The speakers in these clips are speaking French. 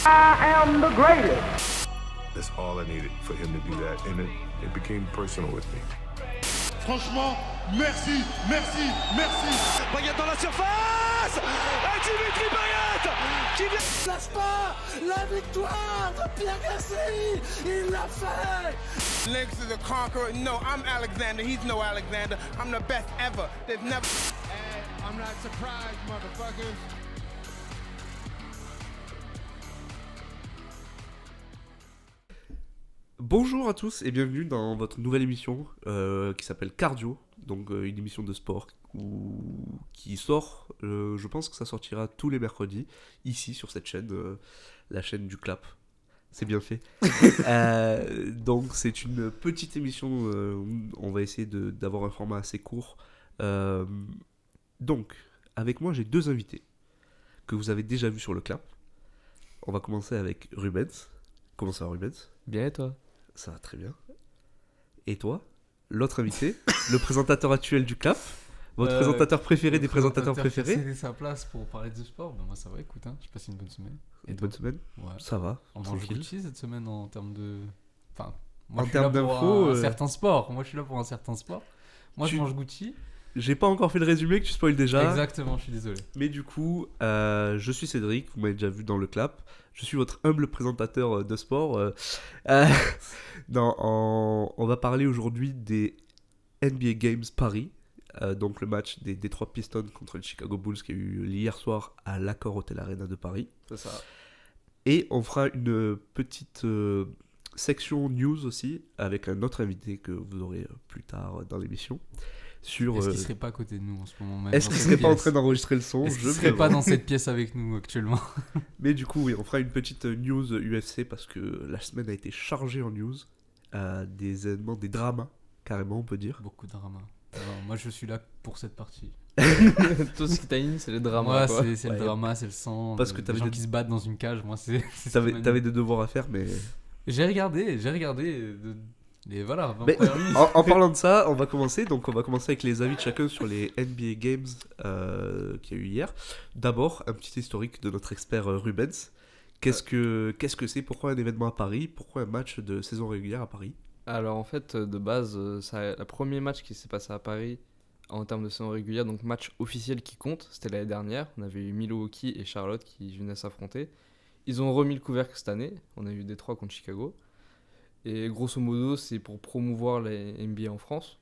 I am the greatest. That's all I needed for him to do that, and it became personal with me. Franchement, merci. Payet dans la surface et Dimitri Payet qui vient. Lâche pas la victoire de Pierre Gasly. Il l'a fait. Links is a conqueror. No, I'm Alexander. He's no Alexander. I'm the best ever. There's never. And I'm not surprised, motherfuckers. Bonjour à tous et bienvenue dans votre nouvelle émission qui s'appelle Cardio, donc une émission de sport qui sort, je pense que ça sortira tous les mercredis, ici sur cette chaîne, la chaîne du clap, c'est bien fait. Donc c'est une petite émission, on va essayer d'avoir un format assez court. Donc avec moi j'ai deux invités que vous avez déjà vus sur le clap. On va commencer avec Rubens. Comment ça va Rubens ? Bien et toi ? Ça va très bien. Et toi, l'autre invité, le présentateur actuel du clap, votre présentateur préféré des présentateurs préférés. Céder sa place pour parler du sport. Ben moi ça va, écoute, hein, j'ai passé une bonne semaine. Une bonne semaine ? Ouais. Ça va, On mange tranquille. Gucci cette semaine en termes de... Enfin, moi En je suis là termes pour d'infos, un certain sport. Moi je suis là pour un certain sport. Moi je mange Gucci. J'ai pas encore fait le résumé que tu spoil déjà. Exactement, je suis désolé. Mais du coup, je suis Cédric, vous m'avez déjà vu dans le clap. Je suis votre humble présentateur de sport. On va parler aujourd'hui des NBA Games Paris. Donc le match des Detroit Pistons contre les Chicago Bulls qui a eu lieu hier soir à l'Accor Hotel Arena de Paris. C'est ça. Et on fera une petite section news aussi avec un autre invité que vous aurez plus tard dans l'émission. Est-ce qu'il serait pas à côté de nous en ce moment même? Est-ce qu'il serait pas en train d'enregistrer le son? Est-ce qu'il serait pas dans cette pièce avec nous actuellement? Mais du coup, oui, on fera une petite news UFC parce que la semaine a été chargée en news. Des événements, des dramas, carrément, on peut dire. Beaucoup de dramas. Alors, moi, je suis là pour cette partie. Tout ce qui t'anime, c'est le drama. Moi, quoi. c'est le drama, c'est le sang. Parce que des gens qui se battent dans une cage. Moi, c'est t'avais des devoirs à faire, mais. J'ai regardé. Et voilà. Mais, en parlant de ça, on va commencer. Donc, on va commencer avec les avis de chacun sur les NBA Games qu'il y a eu hier. D'abord, un petit historique de notre expert Rubens. Qu'est-ce que c'est? Pourquoi un événement à Paris? Pourquoi un match de saison régulière à Paris? Alors en fait, de base, le premier match qui s'est passé à Paris en termes de saison régulière, donc match officiel qui compte, c'était l'année dernière. On avait eu Milwaukee et Charlotte qui venaient s'affronter. Ils ont remis le couvercle cette année. On a eu Détroit contre Chicago. Et grosso modo, c'est pour promouvoir les NBA en France.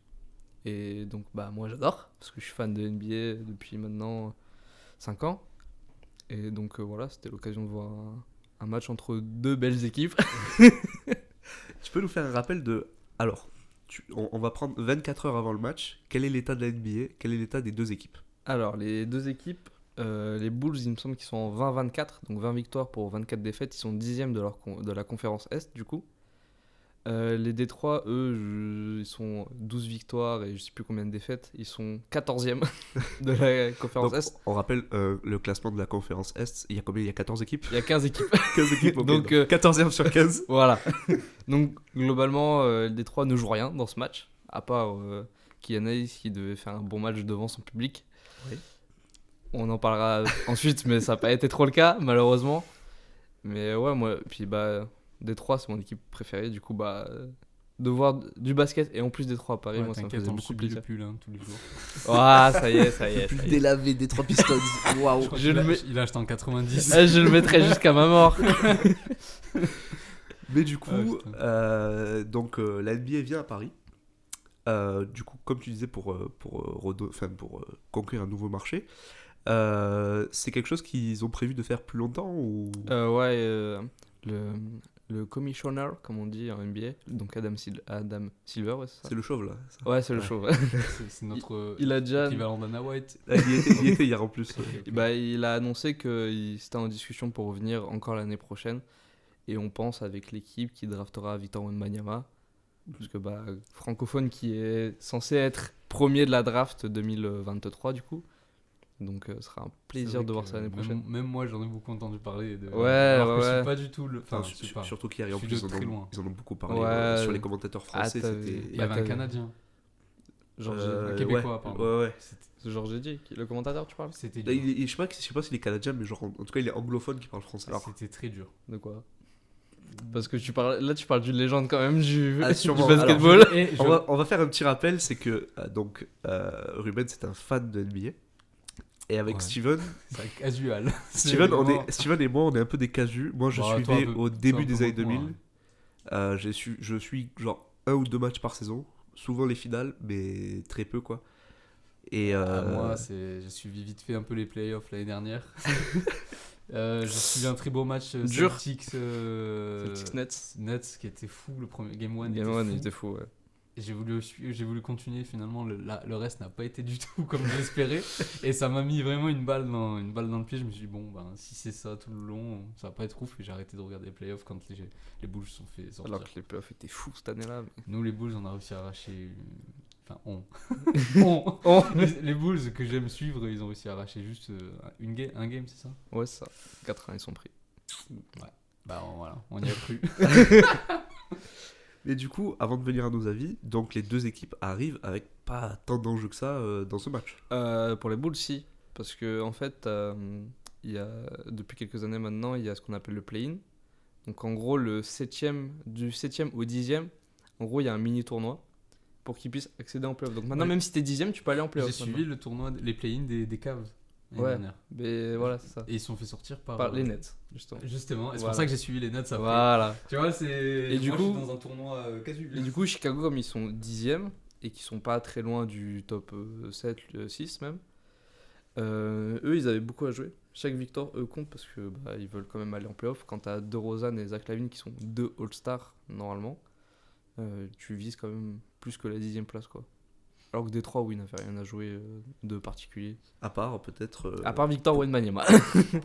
Et donc, moi j'adore, parce que je suis fan de NBA depuis maintenant 5 ans. Et donc voilà, c'était l'occasion de voir un match entre deux belles équipes. Tu peux nous faire un rappel de... Alors, on va prendre 24 heures avant le match. Quel est l'état de la NBA? Quel est l'état des deux équipes? Alors, les deux équipes, les Bulls, il me semble qu'ils sont en 20-24, donc 20 victoires pour 24 défaites. Ils sont 10e de la conférence Est, du coup. Les Détroits, eux, ils sont 12 victoires et je sais plus combien de défaites. Ils sont 14e de la conférence donc, Est. on rappelle le classement de la conférence Est. Il y a combien? Il y a 14 équipes? Il y a 15 équipes. 15 équipes, okay. Donc, 14e sur 15. Voilà. Donc, globalement, les Détroits ne jouent rien dans ce match, à part Kylian Hayes qui devait faire un bon match devant son public. Oui. On en parlera ensuite, mais ça n'a pas été trop le cas, malheureusement. Mais ouais, moi, puis Détroit, c'est mon équipe préférée, du coup, de voir du basket et en plus Détroit à Paris, moi, ça me faisait beaucoup plaisir. Plus là, tous les jours. Ah, ça y est. Plus délavé des 3 Pistons. Waouh. Il a acheté en 90. Je le mettrai jusqu'à ma mort. Mais du coup, donc la NBA vient à Paris. Du coup, comme tu disais, pour conquérir un nouveau marché. C'est quelque chose qu'ils ont prévu de faire plus longtemps ou... Le commissioner, comme on dit en NBA, donc Adam Silver, ouais, c'est ça. C'est le chauve là. Ça. Ouais, c'est le chauve. C'est notre il a déjà... équivalent d'Anna White. Il y était hier en plus. Il a annoncé qu'il était en discussion pour revenir encore l'année prochaine. Et on pense avec l'équipe qui draftera Victor Wembanyama. Parce que francophone qui est censé être premier de la draft 2023 du coup. Donc ce sera un plaisir de voir ça l'année prochaine. Même moi j'en ai beaucoup entendu parler. Alors que je suis pas du tout surtout qu'hier en plus ils en ont beaucoup parlé Ouais. sur les commentateurs français. Il y avait un Canadien. Un Québécois, pardon. Ouais. C'est Georges Eddy, le commentateur, tu parles? C'était Là, dur. je sais pas s'il est canadien, mais genre, en tout cas, il est anglophone qui parle français. Alors, C'était très dur. De quoi? Parce que tu parles d'une légende quand même du, Ah, du sûrement. basketball. Et on va faire un petit rappel, c'est que Ruben c'est un fan de NBA et avec Ouais. Steven, c'est casual. Steven, vraiment- Steven et moi on est un peu des casus. Moi je Bah, toi, suivais un peu- au toi, début un peu des années moins que moi, 2000. Je suis genre 1 ou 2 matchs par saison, souvent les finales, mais très peu quoi. Et Moi, j'ai suivi vite fait un peu les playoffs l'année dernière. J'ai suivi un très beau match Dur. Celtics, Celtics Nets. qui était fou, le premier Game 1 Game était One, fou. il était fou, ouais. Et j'ai voulu continuer, finalement le reste n'a pas été du tout comme je l'espérais. Et ça m'a mis vraiment une balle dans le pied. Je me suis dit, bon, ben, si c'est ça tout le long, ça va pas être ouf. Et j'ai arrêté de regarder les playoffs quand les Bulls se sont fait sortir. Alors que les playoffs étaient fous cette année-là. Mais... Nous, les Bulls, on a réussi à arracher. Enfin, Oh. les Bulls que j'aime suivre, ils ont réussi à arracher juste un game, c'est ça? Ouais, c'est ça. 4-1, ils sont pris. Bah voilà, on y a cru. Mais du coup, avant de venir à nos avis, donc les deux équipes arrivent avec pas tant d'enjeux que ça dans ce match. Pour les Bulls, si. Parce que, en fait, depuis quelques années maintenant, il y a ce qu'on appelle le play-in. Donc, en gros, du 7e au 10e, en gros, il y a un mini-tournoi pour qu'ils puissent accéder en playoff. Donc, maintenant, Ouais. même si t'es 10e, tu peux aller en J'ai playoff. suivi le tournoi, les play-in des Cavs l'année Ouais. dernière. Mais voilà, c'est ça. Et ils se sont fait sortir par Par les Nets, justement. Justement, et c'est Voilà. pour ça que j'ai suivi les Nets après. Voilà. Tu vois, c'est. Et du moi, je suis coup- dans un tournoi casu. Et du coup, Chicago, comme ils sont 10e et qu'ils sont pas très loin du top 7, 6 même, eux, ils avaient beaucoup à jouer. Chaque victoire, eux, compte parce que ils veulent quand même aller en playoff. Quand t'as DeRozan et Zach LaVine qui sont 2 All-Stars, normalement, tu vises quand même plus que la 10e place, quoi. Alors que Détroit, oui, n'avait rien à jouer de particulier. À part peut-être. À part Victor Wembanyama.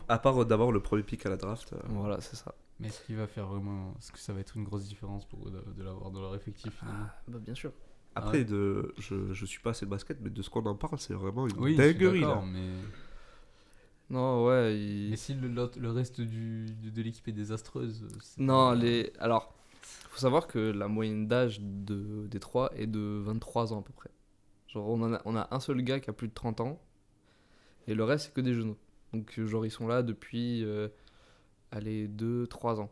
À part d'abord le premier pick à la draft. Voilà, c'est ça. Mais est-ce qu'il va faire vraiment. Est-ce que ça va être une grosse différence pour eux de l'avoir dans leur effectif finalement? Bah, bien sûr. Après, ouais. je suis pas assez de basket, mais de ce qu'on en parle, c'est vraiment une Oui, je suis dinguerie d'accord, là. mais. Non, ouais. Mais si le reste de l'équipe est désastreuse. c'est Non, pas- alors, faut savoir que la moyenne d'âge de Détroit est de 23 ans à peu près. Genre, on a un seul gars qui a plus de 30 ans, et le reste, c'est que des jeunes. Donc, genre, ils sont là depuis, 2-3 ans.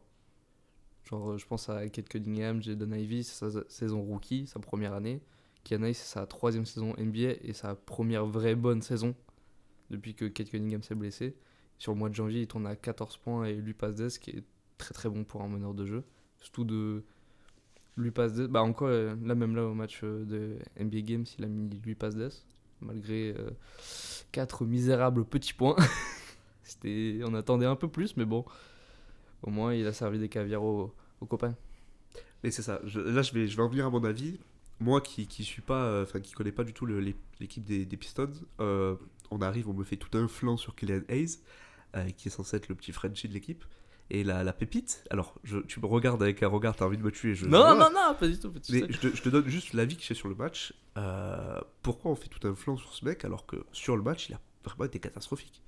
Genre, je pense à Kate Cunningham, Jaden Ivey, c'est sa saison rookie, sa première année. Kianai, c'est sa 3e saison NBA, et sa première vraie bonne saison depuis que Kate Cunningham s'est blessé. Sur le mois de janvier, il tourne à 14 points et 8 passes d'ess, qui est très très bon pour un meneur de jeu. Surtout de 8 passes d'ess. Bah encore, là au match de NBA Games, il a mis 8 passes d'ess, malgré 4 misérables petits points. On attendait un peu plus, mais bon, au moins il a servi des caviars aux copains. Mais c'est ça. Là, je vais en venir à mon avis. Moi qui suis pas, qui connais pas du tout l'équipe des Pistons, on arrive, on me fait tout un flanc sur Killian Hayes, qui est censé être le petit Frenchie de l'équipe. Et la pépite, alors tu me regardes avec un regard, t'as envie de me tuer. Non, pas du tout. Mais je te donne juste l'avis que j'ai sur le match. Pourquoi on fait tout un flanc sur ce mec alors que sur le match, il a vraiment été catastrophique?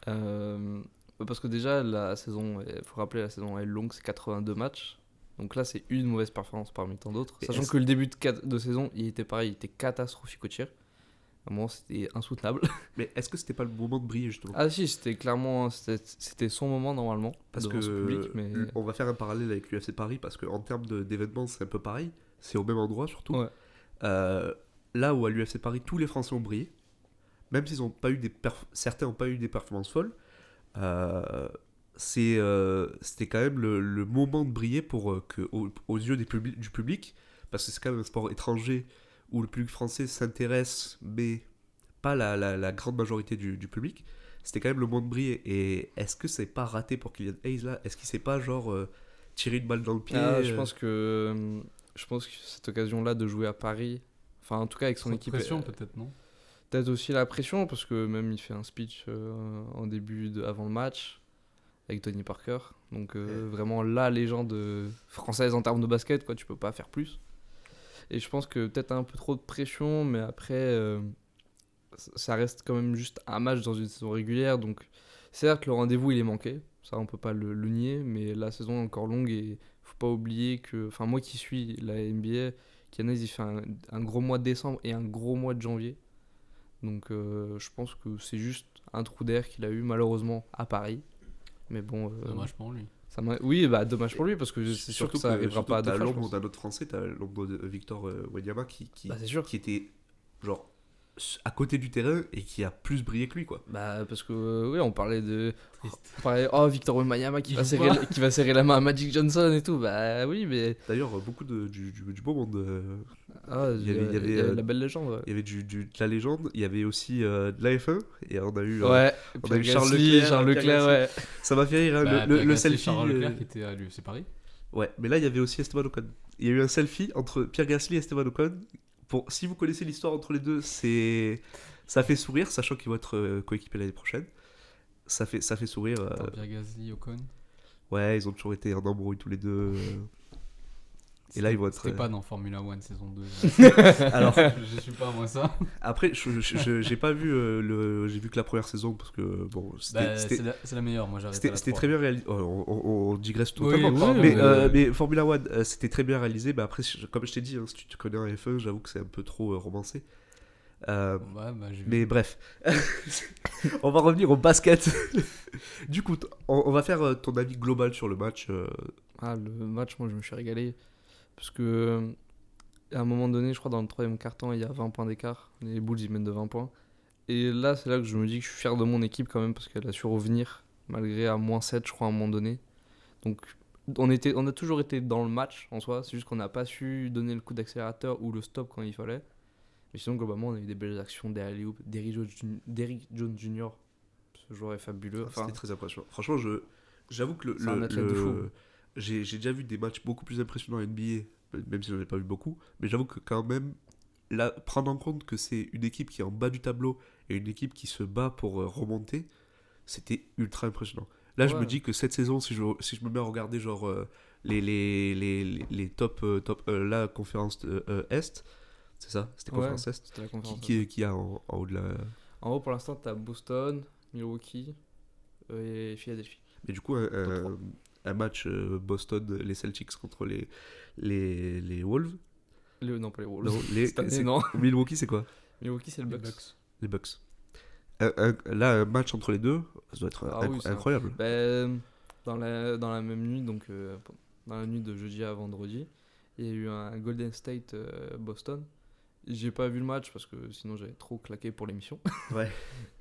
Parce que déjà, la saison, il faut rappeler, la saison est longue, c'est 82 matchs. Donc là, c'est une mauvaise performance parmi tant d'autres. Et Sachant que le début de saison, il était pareil, il était catastrophique au tir. À un moment, c'était insoutenable. Mais est-ce que c'était pas le moment de briller justement? Ah si, c'était clairement, c'était son moment normalement. Parce devant que son public, mais... on va faire un parallèle avec l'UFC Paris parce qu'en termes d'événements, c'est un peu pareil. C'est au même endroit surtout. Ouais. Là où à l'UFC Paris, tous les Français ont brillé, même s'ils ont pas eu certains n'ont pas eu des performances folles. C'était quand même le moment de briller pour que aux yeux du public, parce que c'est quand même un sport étranger où le public français s'intéresse, mais pas la grande majorité du public. C'était quand même le moment de briller. Et est-ce que c'est pas raté pour Killian Hayes là? Est-ce qu'il s'est pas genre tiré une balle dans le pied? Je pense que cette occasion-là de jouer à Paris, enfin en tout cas avec son équipe, pression peut-être, non? peut-être aussi la pression, parce que même il fait un speech en avant le match avec Tony Parker, donc vraiment la légende française en termes de basket, quoi, tu peux pas faire plus. Et je pense que peut-être un peu trop de pression, mais après ça reste quand même juste un match dans une saison régulière, donc certes le rendez-vous il est manqué, ça on peut pas le nier, mais la saison est encore longue et faut pas oublier que, enfin moi qui suis la NBA, Giannis, il fait un gros mois de décembre et un gros mois de janvier. Donc je pense que c'est juste un trou d'air qu'il a eu malheureusement à Paris. Mais bon. Dommage pour lui. Oui, bah dommage pour lui parce que c'est sûr que ça arrivera pas à deux t'as fois. je l'ombre pense. d'un autre français, t'as l'ombre de Victor Wanyama Bah, c'est sûr. qui était genre à côté du terrain et qui a plus brillé que lui, quoi. Bah parce que oui, on parlait Triste. Victor Wembanyama qui Il va joue serrer pas. qui va serrer la main à Magic Johnson et tout. Bah oui, mais D'ailleurs, beaucoup du beau monde. il y avait la belle légende. Ouais. Il y avait de la légende, il y avait aussi de la F1, et on a eu, Ouais, on a eu Pierre Charles Gasly, Leclerc. Charles Pierre Leclerc, ouais. Gasly. Ça m'a fait rire, hein, Bah, le Pierre Gasly, selfie. Charles Leclerc qui était à lui, c'est Paris. Ouais, mais là il y avait aussi Esteban Ocon. Il y a eu un selfie entre Pierre Gasly et Esteban Ocon. Si vous connaissez l'histoire entre les deux, ça fait sourire, sachant qu'ils vont être coéquipés l'année prochaine. Ça fait sourire. Attends, Pierre Gasly, Ocon. Ouais, ils ont toujours été en embrouille tous les deux. Et là ils vont être. C'était pas dans Formula 1 saison 2. Alors, je suis pas moi ça. après, j'ai pas vu j'ai vu que la première saison parce que bon, Bah, c'est la meilleure, moi j'arrête à la c'était 3. très bien réalisé. On digresse Oui, totalement. oui, mais Formula 1, c'était très bien réalisé. Mais après, comme je t'ai dit, hein, si tu te connais en F1, j'avoue que c'est un peu trop romancé. Ouais, bah, j'ai vu. Mais bref, on va revenir au basket. Du coup, on va faire ton avis global sur le match. Le match, moi je me suis régalé parce que à un moment donné, je crois dans le 3e quart-temps, il y a 20 points d'écart. Les Bulls ils mènent de 20 points. Et là, c'est là que je me dis que je suis fier de mon équipe quand même parce qu'elle a su revenir malgré à -7, je crois, à un moment donné. Donc on a toujours été dans le match en soi, c'est juste qu'on n'a pas su donner le coup d'accélérateur ou le stop quand il fallait. Mais sinon, globalement, on a eu des belles actions, des alley-oops, d'Eric Jones Jr. Ce joueur est fabuleux. Enfin, C'était très impressionnant. Franchement, j'avoue que C'est un athlète de fou. j'ai déjà vu des matchs beaucoup plus impressionnants en NBA, même si j'en ai pas vu beaucoup. Mais j'avoue que quand même, là, prendre en compte que c'est une équipe qui est en bas du tableau et une équipe qui se bat pour remonter, c'était ultra impressionnant. Là, je Ouais. me dis que cette saison, si je me mets à regarder genre les top la conférence Est, c'est ça, c'était conférence Est, c'était la conférence. qui a en haut de la. En haut, pour l'instant, t'as Boston, Milwaukee et Philadelphie. Mais du coup, un match Boston, les Celtics contre les Wolves. Non, pas les Wolves. Non, Cette année, non. Milwaukee, c'est quoi? Milwaukee, c'est le Les Bucks. Bucks. Les Bucks. Là, un match entre les deux, ça doit être Oui, ça. incroyable. Dans la même nuit, donc dans la nuit de jeudi à vendredi, il y a eu un Golden State Boston. J'ai pas vu le match parce que sinon j'avais trop claqué pour l'émission. Ouais.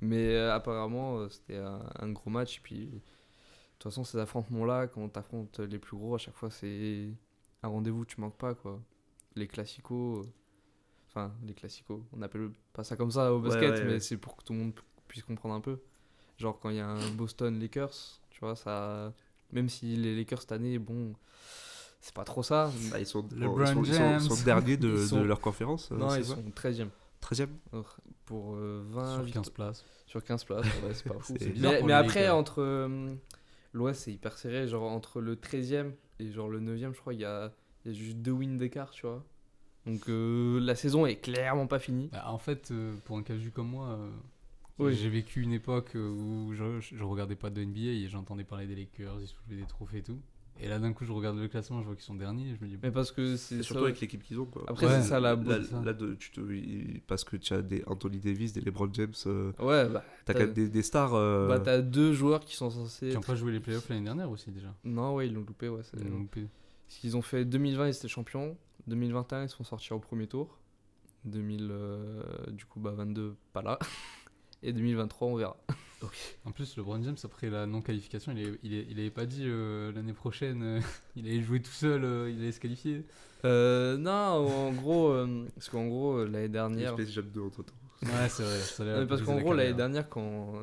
Mais apparemment c'était un gros match. Et puis de toute façon ces affrontements-là, quand t'affrontes les plus gros, à chaque fois c'est un rendez-vous, tu manques pas quoi. Les classicos, on appelle pas ça comme ça au basket, ouais, mais ouais. c'est pour que tout le monde puisse comprendre un peu. Genre quand il y a un Boston Lakers, tu vois, ça, même si les Lakers cette année, bon, c'est pas trop ça. Bah, ils sont LeBron ils James. sont derniers de Ils sont- leur conférence. Non, c'est ils ça sont 13e 13e. pour 20 Sur 15 places. sur 15 places. Ouais, c'est pas fou. C'est bizarre Mais, pour mais les après, Lakers. entre l'Ouest, c'est hyper serré. Genre entre le 13e et genre le 9e, je crois, il y a juste 2 wins d'écart, tu vois. Donc la saison est clairement pas finie. Bah, en fait, pour un casu comme moi, Oui. j'ai vécu une époque où je regardais pas de NBA et j'entendais parler des Lakers, ils soulevaient des trophées et tout. Et là, d'un coup, je regarde le classement, je vois qu'ils sont derniers et je me dis, Mais parce que c'est Surtout ça. avec l'équipe qu'ils ont. Quoi. Après, Ouais. c'est ça la Là, beauté. ça. parce que tu as des Anthony Davis, des LeBron James, Ouais, bah. t'as quand même des stars. Bah, t'as 2 joueurs qui sont censés. qui n'ont pas joué les playoffs l'année dernière aussi déjà. Non, ouais, ils l'ont loupé, ouais. Ils l'ont loupé. Parce qu'ils ont fait 2020, ils étaient champions. 2021, ils sont sortis au premier tour. 22, pas là. Et 2023, on verra. En plus, LeBron James, après la non-qualification, il avait pas dit l'année prochaine, il allait jouer tout seul, il allait se qualifier. Non, en gros, parce qu'en gros, l'année dernière. Space Jam 2 entre temps. Ouais, c'est vrai. Ça allait Parce briser qu'en la gros, l'année carrière. dernière, quand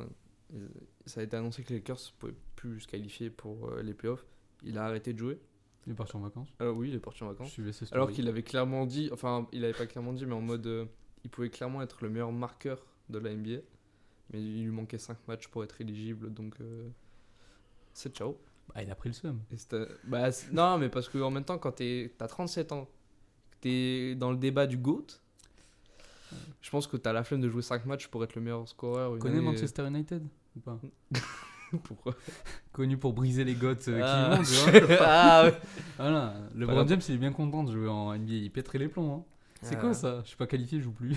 ça a été annoncé que les Lakers ne pouvaient plus se qualifier pour les playoffs, il a arrêté de jouer. Il est parti en vacances. Oui, il est parti en Je vacances. suivais ses stories. Alors qu'il avait clairement dit, enfin, il avait pas clairement dit, mais en mode, il pouvait clairement être le meilleur marqueur de la NBA. Mais il lui manquait 5 matchs pour être éligible, donc c'est ciao. Bah, il a pris le seum. Et non, mais parce qu'en même temps, quand t'as 37 ans, que t'es dans le débat du GOAT, je pense que t'as la flemme de jouer 5 matchs pour être le meilleur scoreur. Tu connais Manchester United ou pas? Pourquoi Connu pour briser les goths qui Ah. vont, tu vois. Ah ouais. Voilà, LeBron grave. James il est bien content de jouer en NBA, il pèterait les plombs. Hein. C'est Ah. quoi ça? Je suis pas qualifié, je joue plus.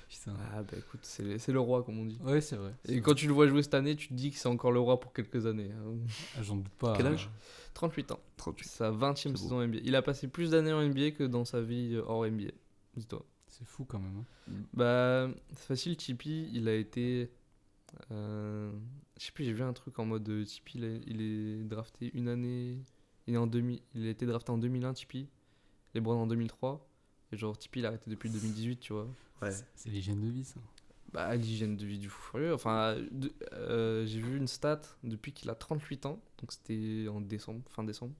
Putain. Ah bah écoute, c'est le roi comme on dit. Ouais, c'est vrai. Et quand tu le vois jouer cette année, tu te dis que c'est encore le roi pour quelques années. Hein. Ah, j'en doute pas. Quel âge 38 ans. 38. Sa 20e C'est beau. saison NBA. Il a passé plus d'années en NBA que dans sa vie hors NBA. Dis-toi. C'est fou quand même. Hein. Bah, c'est facile, Tipeee, il a été. Je sais plus, j'ai vu un truc en mode Tipeee, il est drafté une année. Il a été drafté en 2001, Tipeee. LeBron en 2003. Et genre, Tipeee, il a arrêté depuis 2018, tu vois. Ouais. C'est l'hygiène de vie ça. Bah, l'hygiène de vie du fou furieux. Enfin, j'ai vu une stat depuis qu'il a 38 ans. Donc, c'était en décembre, fin décembre.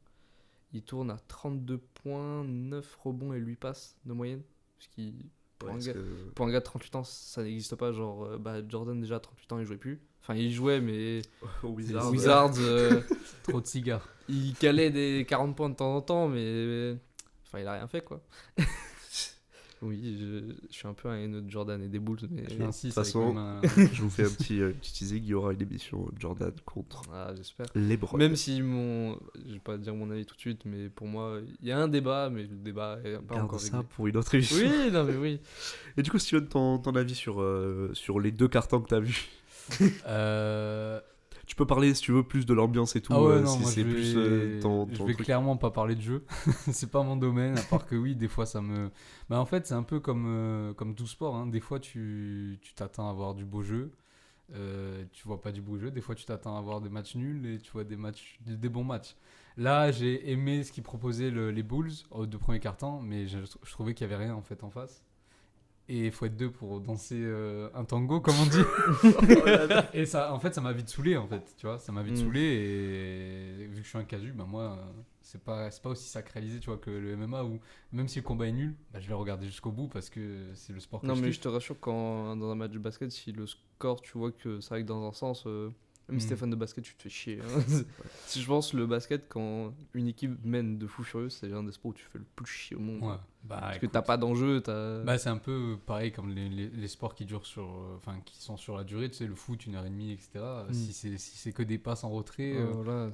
Il tourne à 32 points, 9 rebonds et 8 passes de moyenne. Ce qui, pour, Ouais, un parce gars, que- pour un gars de 38 ans, ça n'existe pas. Genre, Jordan, déjà à 38 ans, il jouait plus. Enfin, il jouait, mais Au Wizards. Wizards, Trop de cigares. il calait des 40 points de temps en temps, mais. Enfin, il a rien fait, quoi. Oui, je suis un peu un haineux de Jordan et des Bulls, mais. Je suis un 6 toute avec façon- même un- Je vous fais un petit teasing, il y aura une émission Jordan contre Ah, j'espère. LeBron. Même si je vais pas dire mon avis tout de suite, mais pour moi, il y a un débat, mais le débat est pas Garde encore ça réglé. pour une autre émission. Oui, non mais oui. Et du coup, Steven, ton avis sur les 2 cartons que t'as vus? Tu peux parler, si tu veux, plus de l'ambiance et tout, Ah ouais, non, si moi c'est je vais, plus ton je vais truc. clairement pas parler de jeu. C'est pas mon domaine, à part que oui, des fois ça me. Bah en fait, c'est un peu comme tout sport. Hein. Des fois, tu t'attends à avoir du beau jeu. Tu vois pas du beau jeu. Des fois, tu t'attends à avoir des matchs nuls et tu vois des bons matchs. Là, j'ai aimé ce qu'ils proposaient les Bulls aux 2 premiers cartons, mais je trouvais qu'il y avait rien en fait en face. Et il faut être 2 pour danser un tango, comme on dit. Et ça, en fait, ça m'a vite saoulé, en fait. Tu vois, ça m'a vite saoulé. Et vu que je suis un casu, bah moi, c'est pas aussi sacralisé, tu vois, que le MMA où même si le combat est nul, bah, je vais regarder jusqu'au bout parce que c'est le sport que Non je mais kiffe. je te rassure, quand dans un match de basket, si le score, tu vois que c'est vrai que dans un sens, même si t'es fan de basket, tu te fais chier. Hein. Si je pense le basket, quand une équipe mène de fou furieux, c'est un des sports où tu fais le plus chier au monde. Ouais. Quoi. Bah, Parce que écoute, t'as pas d'enjeu, t'as. bah, c'est un peu pareil comme les sports qui durent qui sont sur la durée, tu sais, le foot, 1h30, etc. Si c'est que des passes en retrait. Voilà,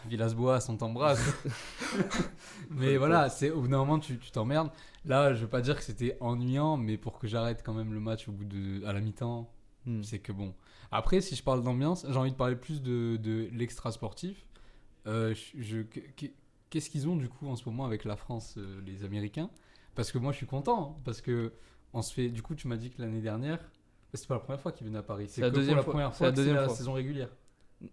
Villas-Boas, on t'embrasse. Mais voilà, au bout d'un moment, tu t'emmerdes. Là, je veux pas dire que c'était ennuyant, mais pour que j'arrête quand même le match à la mi-temps, c'est que bon. Après, si je parle d'ambiance, j'ai envie de parler plus de l'extra sportif. Qu'est-ce qu'ils ont du coup en ce moment avec la France, les Américains? Parce que moi, je suis content. Hein, parce que on se fait. Du coup, tu m'as dit que l'année dernière, c'était pas la première fois qu'ils venaient à Paris. C'est la que deuxième pour la fois. première C'est fois la que c'est deuxième la fois. saison régulière.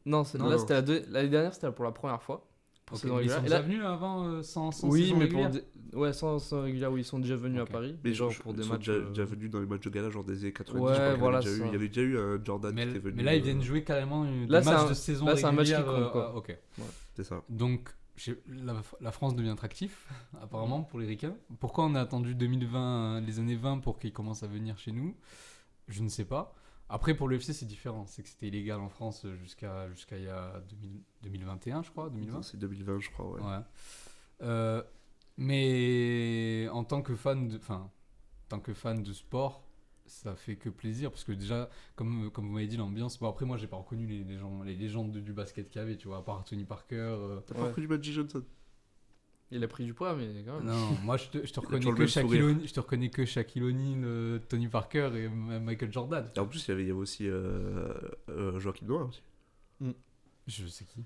Non, Non. c'était l'année dernière, c'était pour la première fois. Pour Ok, saison mais ils régulière. sont Et là- déjà venus avant sans oui, saison mais régulière. ouais, sans régulière, oui, ils sont déjà venus Ok. à Paris. Mais genre je- pour des ils sont matchs. déjà venus dans les matchs de gala, genre des années 90. Ouais, je crois qu'il y voilà, avait déjà c'est eu- ça. il y avait déjà eu un Jordan qui était venu. Mais là, ils viennent jouer carrément des Là, c'est matchs un- de saison là, c'est un match qui régulière. compte, quoi. Ok. C'est ça. Donc, la France devient attractif, apparemment, pour les Ricains. Pourquoi on a attendu 2020, les années 20 pour qu'ils commencent à venir chez nous? Je ne sais pas. Après, pour l'UFC, c'est différent. C'est que c'était illégal en France jusqu'à il y a 2021, je crois, 2020. C'est 2020, je crois, ouais. Ouais. Mais en tant que fan de sport, ça fait que plaisir parce que déjà, comme vous m'avez dit, l'ambiance. Bon, après, moi, j'ai pas reconnu les légendes du basket qu'il y avait, tu vois, à part Tony Parker. T'as pas Ouais. reconnu Magic Johnson? Il a pris du poids, mais quand même. Non, moi, je te reconnais toujours le que même sourire. je te reconnais que Shaquille O'Neal, Tony Parker et Michael Jordan. Et en plus, il y avait aussi Joachim Noah aussi. Je sais qui.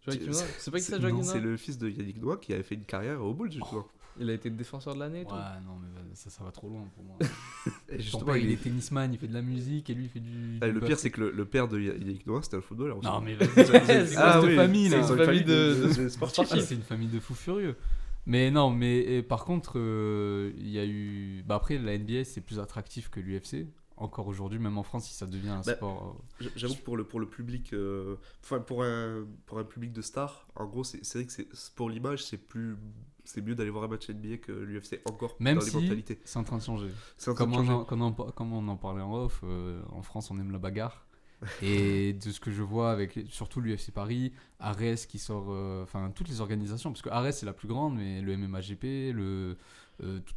Joachim Noah, c'est pas qui ça, Non, Joachim C'est Noah le fils de Yannick Noah qui avait fait une carrière au Bulls, justement. Il a été défenseur de l'année et tout. Ouais, non, mais ça va trop loin pour moi. Et Ton justement, père, il est tennisman, il fait de la musique et lui, il fait du. Ah, du le pire, basket. c'est que le père de Yannick Noah, c'était un footballeur aussi. Non, mais vas-y, c'est quoi cette famille là? c'est une famille de sportifs. Ah, c'est une famille de fous furieux. Mais non, mais par contre, il y a eu. Bah après, la NBA, c'est plus attractif que l'UFC. Encore aujourd'hui, même en France, si ça devient un Bah, sport. J'avoue que pour le public, enfin pour un public de stars, en gros, c'est vrai que pour l'image, c'est mieux d'aller voir un match NBA que l'UFC encore Même dans les si mentalités. c'est en train de changer. C'est en train Comme de changer. comme on en parlait en off, en France, on aime la bagarre. Et de ce que je vois avec surtout l'UFC Paris, Ares qui sort, enfin toutes les organisations, parce que Ares c'est la plus grande, mais le MMAGP,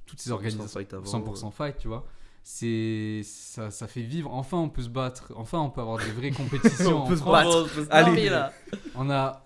toutes ces organisations, Fight avant, 100% fight, tu vois. ça fait vivre. Enfin, on peut se battre. Enfin, on peut avoir des vraies compétitions. On peut en se France. battre. Allez. On a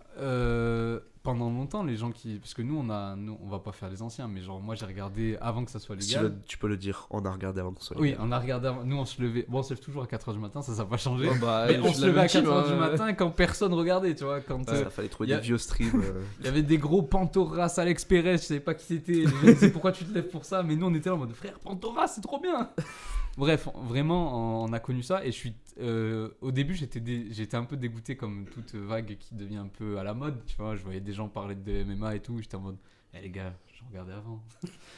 pendant longtemps les gens qui, parce que nous on va pas faire les anciens, mais genre moi j'ai regardé avant que ça soit légal. Tu peux le dire, on a regardé avant que ce soit Oui, légal. on a regardé avant. Nous on se levait. Bon, on se lève toujours à 4h du matin, ça n'a pas changé. Oh, bah, mais je on suis se la levait à même team, 4h du hein. matin quand personne regardait, tu vois. Quand Ça fallait trouver y a- des vieux streams. il y avait des gros Pantoras, Alex Perez, je savais pas qui c'était. Les gens disaient pourquoi tu te lèves pour ça, mais nous on était là en mode frère Pantoras, c'est trop bien. Bref, vraiment, on a connu ça et je suis. Au début, j'étais un peu dégoûté comme toute vague qui devient un peu à la mode, tu vois. Je voyais des gens parler de MMA et tout, j'étais en mode, les gars, je regardais avant.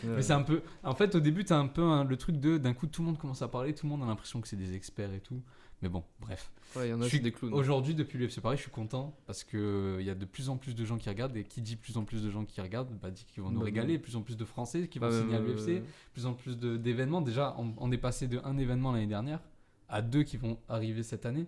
Mais c'est un peu. En fait, au début, t'as un peu le truc d'un coup, tout le monde commence à parler, tout le monde a l'impression que c'est des experts et tout. Mais bon, bref. Ouais, il y en a, Je c'est suis- des clowns. Aujourd'hui, depuis l'UFC Paris, je suis content parce qu'il y a de plus en plus de gens qui regardent. Et qui dit plus en plus de gens qui regardent, bah, dit qu'ils vont nous Bah, régaler. Plus en plus de Français qui vont Bah, signer à l'UFC. Plus en plus d'événements. Déjà, on est passé de un événement l'année dernière à 2 qui vont arriver cette année.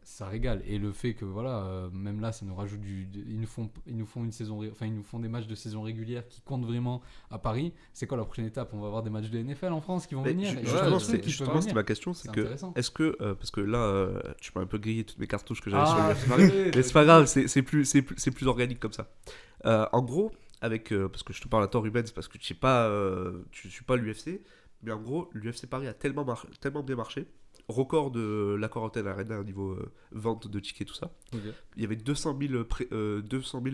Ça régale. Et le fait que, voilà, même là, ça nous rajoute ils nous font une saison, enfin, ils nous font des matchs de saison régulière qui comptent vraiment à Paris. C'est quoi la prochaine étape? On va avoir des matchs de NFL en France qui vont venir. Et Justement, je sais qu'ils peuvent c'était venir. ma question, c'est C'est que intéressant. est-ce que parce que là, tu m'as un peu grillé toutes mes cartouches que j'avais Ah, sur le UFC, désolé, mais c'est pas grave, c'est plus organique comme ça. En gros, parce que je te parle à tort Ruben, c'est parce que tu suis pas l'UFC, mais en gros, l'UFC Paris a tellement bien marché. Record de l'accord Hotel Arena au niveau vente de tickets, tout ça. Ok. Il y avait 200 000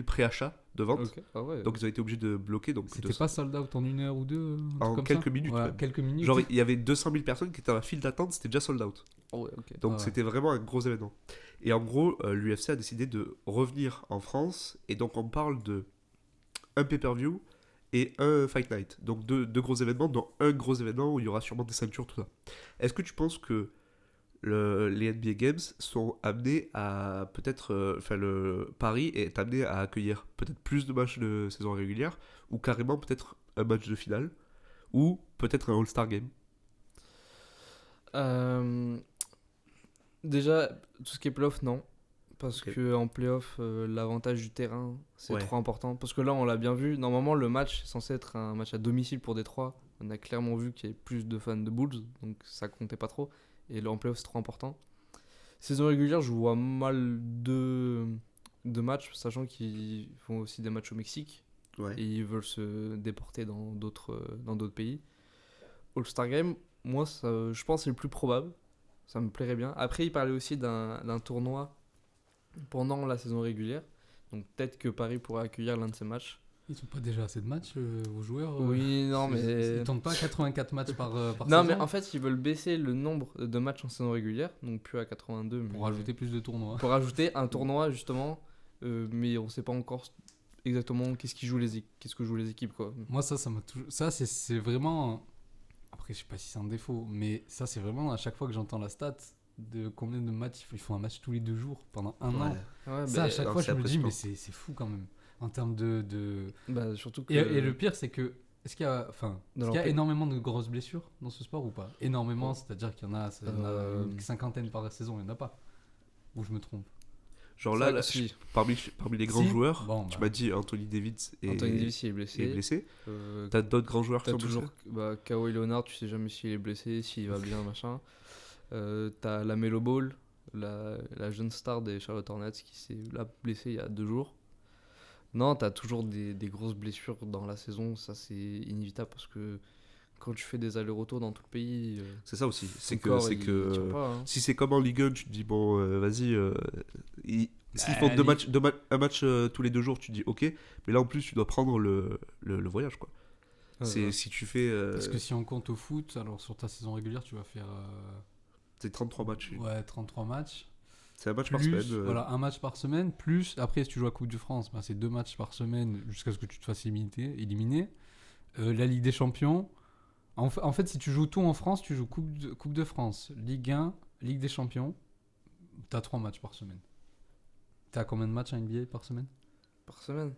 préachats de vente, Ok. Ah ouais. donc ils ont été obligés de bloquer. Donc C'était 200 pas sold out en 1 heure ou 2 En quelques minutes, Ouais, même. quelques minutes. Genre, il y avait 200 000 personnes qui étaient dans la file d'attente, c'était déjà sold out. Oh ouais, ok. Donc Ah ouais. c'était vraiment un gros événement. Et en gros, l'UFC a décidé de revenir en France, et donc on parle de un pay-per-view et un Fight Night. Donc deux gros événements, dont un gros événement où il y aura sûrement des ceintures, tout ça. Est-ce que tu penses que les NBA Games sont amenés à peut-être... le Paris est amené à accueillir peut-être plus de matchs de saison régulière, ou carrément peut-être un match de finale, ou peut-être un All-Star Game? Déjà, tout ce qui est playoff, non. Parce Ok. que en playoff, l'avantage du terrain, c'est Ouais. trop important. Parce que là, on l'a bien vu. Normalement, le match est censé être un match à domicile pour Détroit. On a clairement vu qu'il y avait plus de fans de Bulls, donc ça comptait pas trop. Et là, en playoff, c'est trop important. Saison régulière, je vois mal deux matchs, sachant qu'ils font aussi des matchs au Mexique. Ouais. Et ils veulent se déporter dans d'autres pays. All-Star Game, moi, je pense que c'est le plus probable. Ça me plairait bien. Après, il parlait aussi d'un tournoi pendant la saison régulière. Donc peut-être que Paris pourrait accueillir l'un de ces matchs. Ils ont pas déjà assez de matchs aux joueurs Oui, non, mais... Ils tournent pas 84 matchs par Non, saison mais en fait, ils veulent baisser le nombre de matchs en saison régulière. Donc plus à 82. pour mais- rajouter plus de tournois. Pour rajouter un tournoi, justement. Mais on sait pas encore exactement qu'est-ce que jouent les équipes, quoi. Moi, ça m'a toujours. Ça, c'est vraiment. Après, je sais pas si c'est un défaut, mais ça, c'est vraiment à chaque fois que j'entends la stat de combien de matchs ils font un match tous les 2 jours pendant un an. Ouais, Ça, à bah, chaque non, fois, c'est je me dis, impressionnant. mais c'est fou quand même. En termes de. bah, surtout que... Et le pire, c'est que. Est-ce qu'il y a, Dans est-ce qu'il y a leur pays. énormément de grosses blessures dans ce sport ou pas? Énormément, c'est-à-dire qu'il y en a, Euh, une cinquantaine par saison, il n'y en a pas. Ou je me trompe? Genre Ça, là, si. parmi les grands Si. joueurs, Bon, tu bah. m'as dit Anthony Davis Anthony Davis, il est blessé. est blessé. Euh, T'as d'autres grands joueurs qui T'as sont toujours blessés? Kawhi Leonard, tu sais jamais s'il est blessé, s'il va bien, machin. T'as la Melo Ball, la jeune star des Charlotte Hornets qui s'est là blessée il y a 2 jours. Non, t'as toujours des grosses blessures dans la saison, ça c'est inévitable parce que quand tu fais des allers-retours dans tout le pays, C'est ça aussi. ton C'est corps, que il tient pas, hein. si c'est comme en Ligue 1, tu te dis bon, vas-y. S'ils Bah, font un match tous les 2 jours, tu te dis ok. Mais là en plus, tu dois prendre le voyage quoi. Ouais. Si tu fais Parce que si on compte au foot, alors sur ta saison régulière, tu vas faire c'est 33 matchs. 33 matchs. C'est un match par Plus, semaine. voilà, un match par semaine. Plus, après, si tu joues à Coupe de France, bah, c'est 2 matchs par semaine jusqu'à ce que tu te fasses éliminer. La Ligue des Champions. En fait, si tu joues tout en France, tu joues Coupe de France, Ligue 1, Ligue des Champions. T'as 3 matchs par semaine. T'as combien de matchs en NBA par semaine? Par semaine.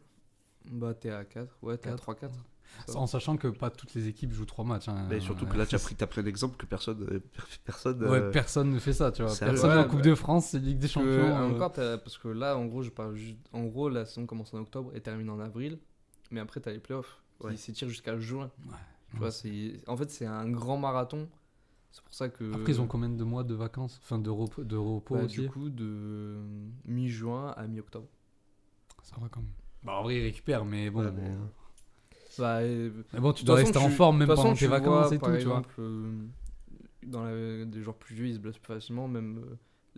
Bah t'es à 4, ouais t'es à 3-4. Ça va. En sachant que pas toutes les équipes jouent 3 matchs. Hein. Mais surtout que là, t'as pris un exemple que personne. Ouais, personne ne fait ça, tu vois. Sérieux Personne Ouais, en Coupe bah, de France, c'est Ligue des Parce que, Champions. encore, parce que là, en gros, je parle juste. En gros, la saison commence en octobre et termine en avril. Mais après, t'as les playoffs qui Ouais. s'étirent jusqu'à juin. Ouais. Tu vois, en fait, c'est un grand marathon C'est pour ça que. Après, ils ont combien de mois de vacances, enfin de repos Bah, aussi. du coup, de mi-juin à mi-octobre. Ça va quand même. Bah, en vrai, ils récupèrent, mais bon. Ouais, mais, Bah, Mais bon, tu dois rester en forme même pendant tes vacances et tout, par tu vois. exemple, dans des joueurs plus vieux, ils se blessent plus facilement. Même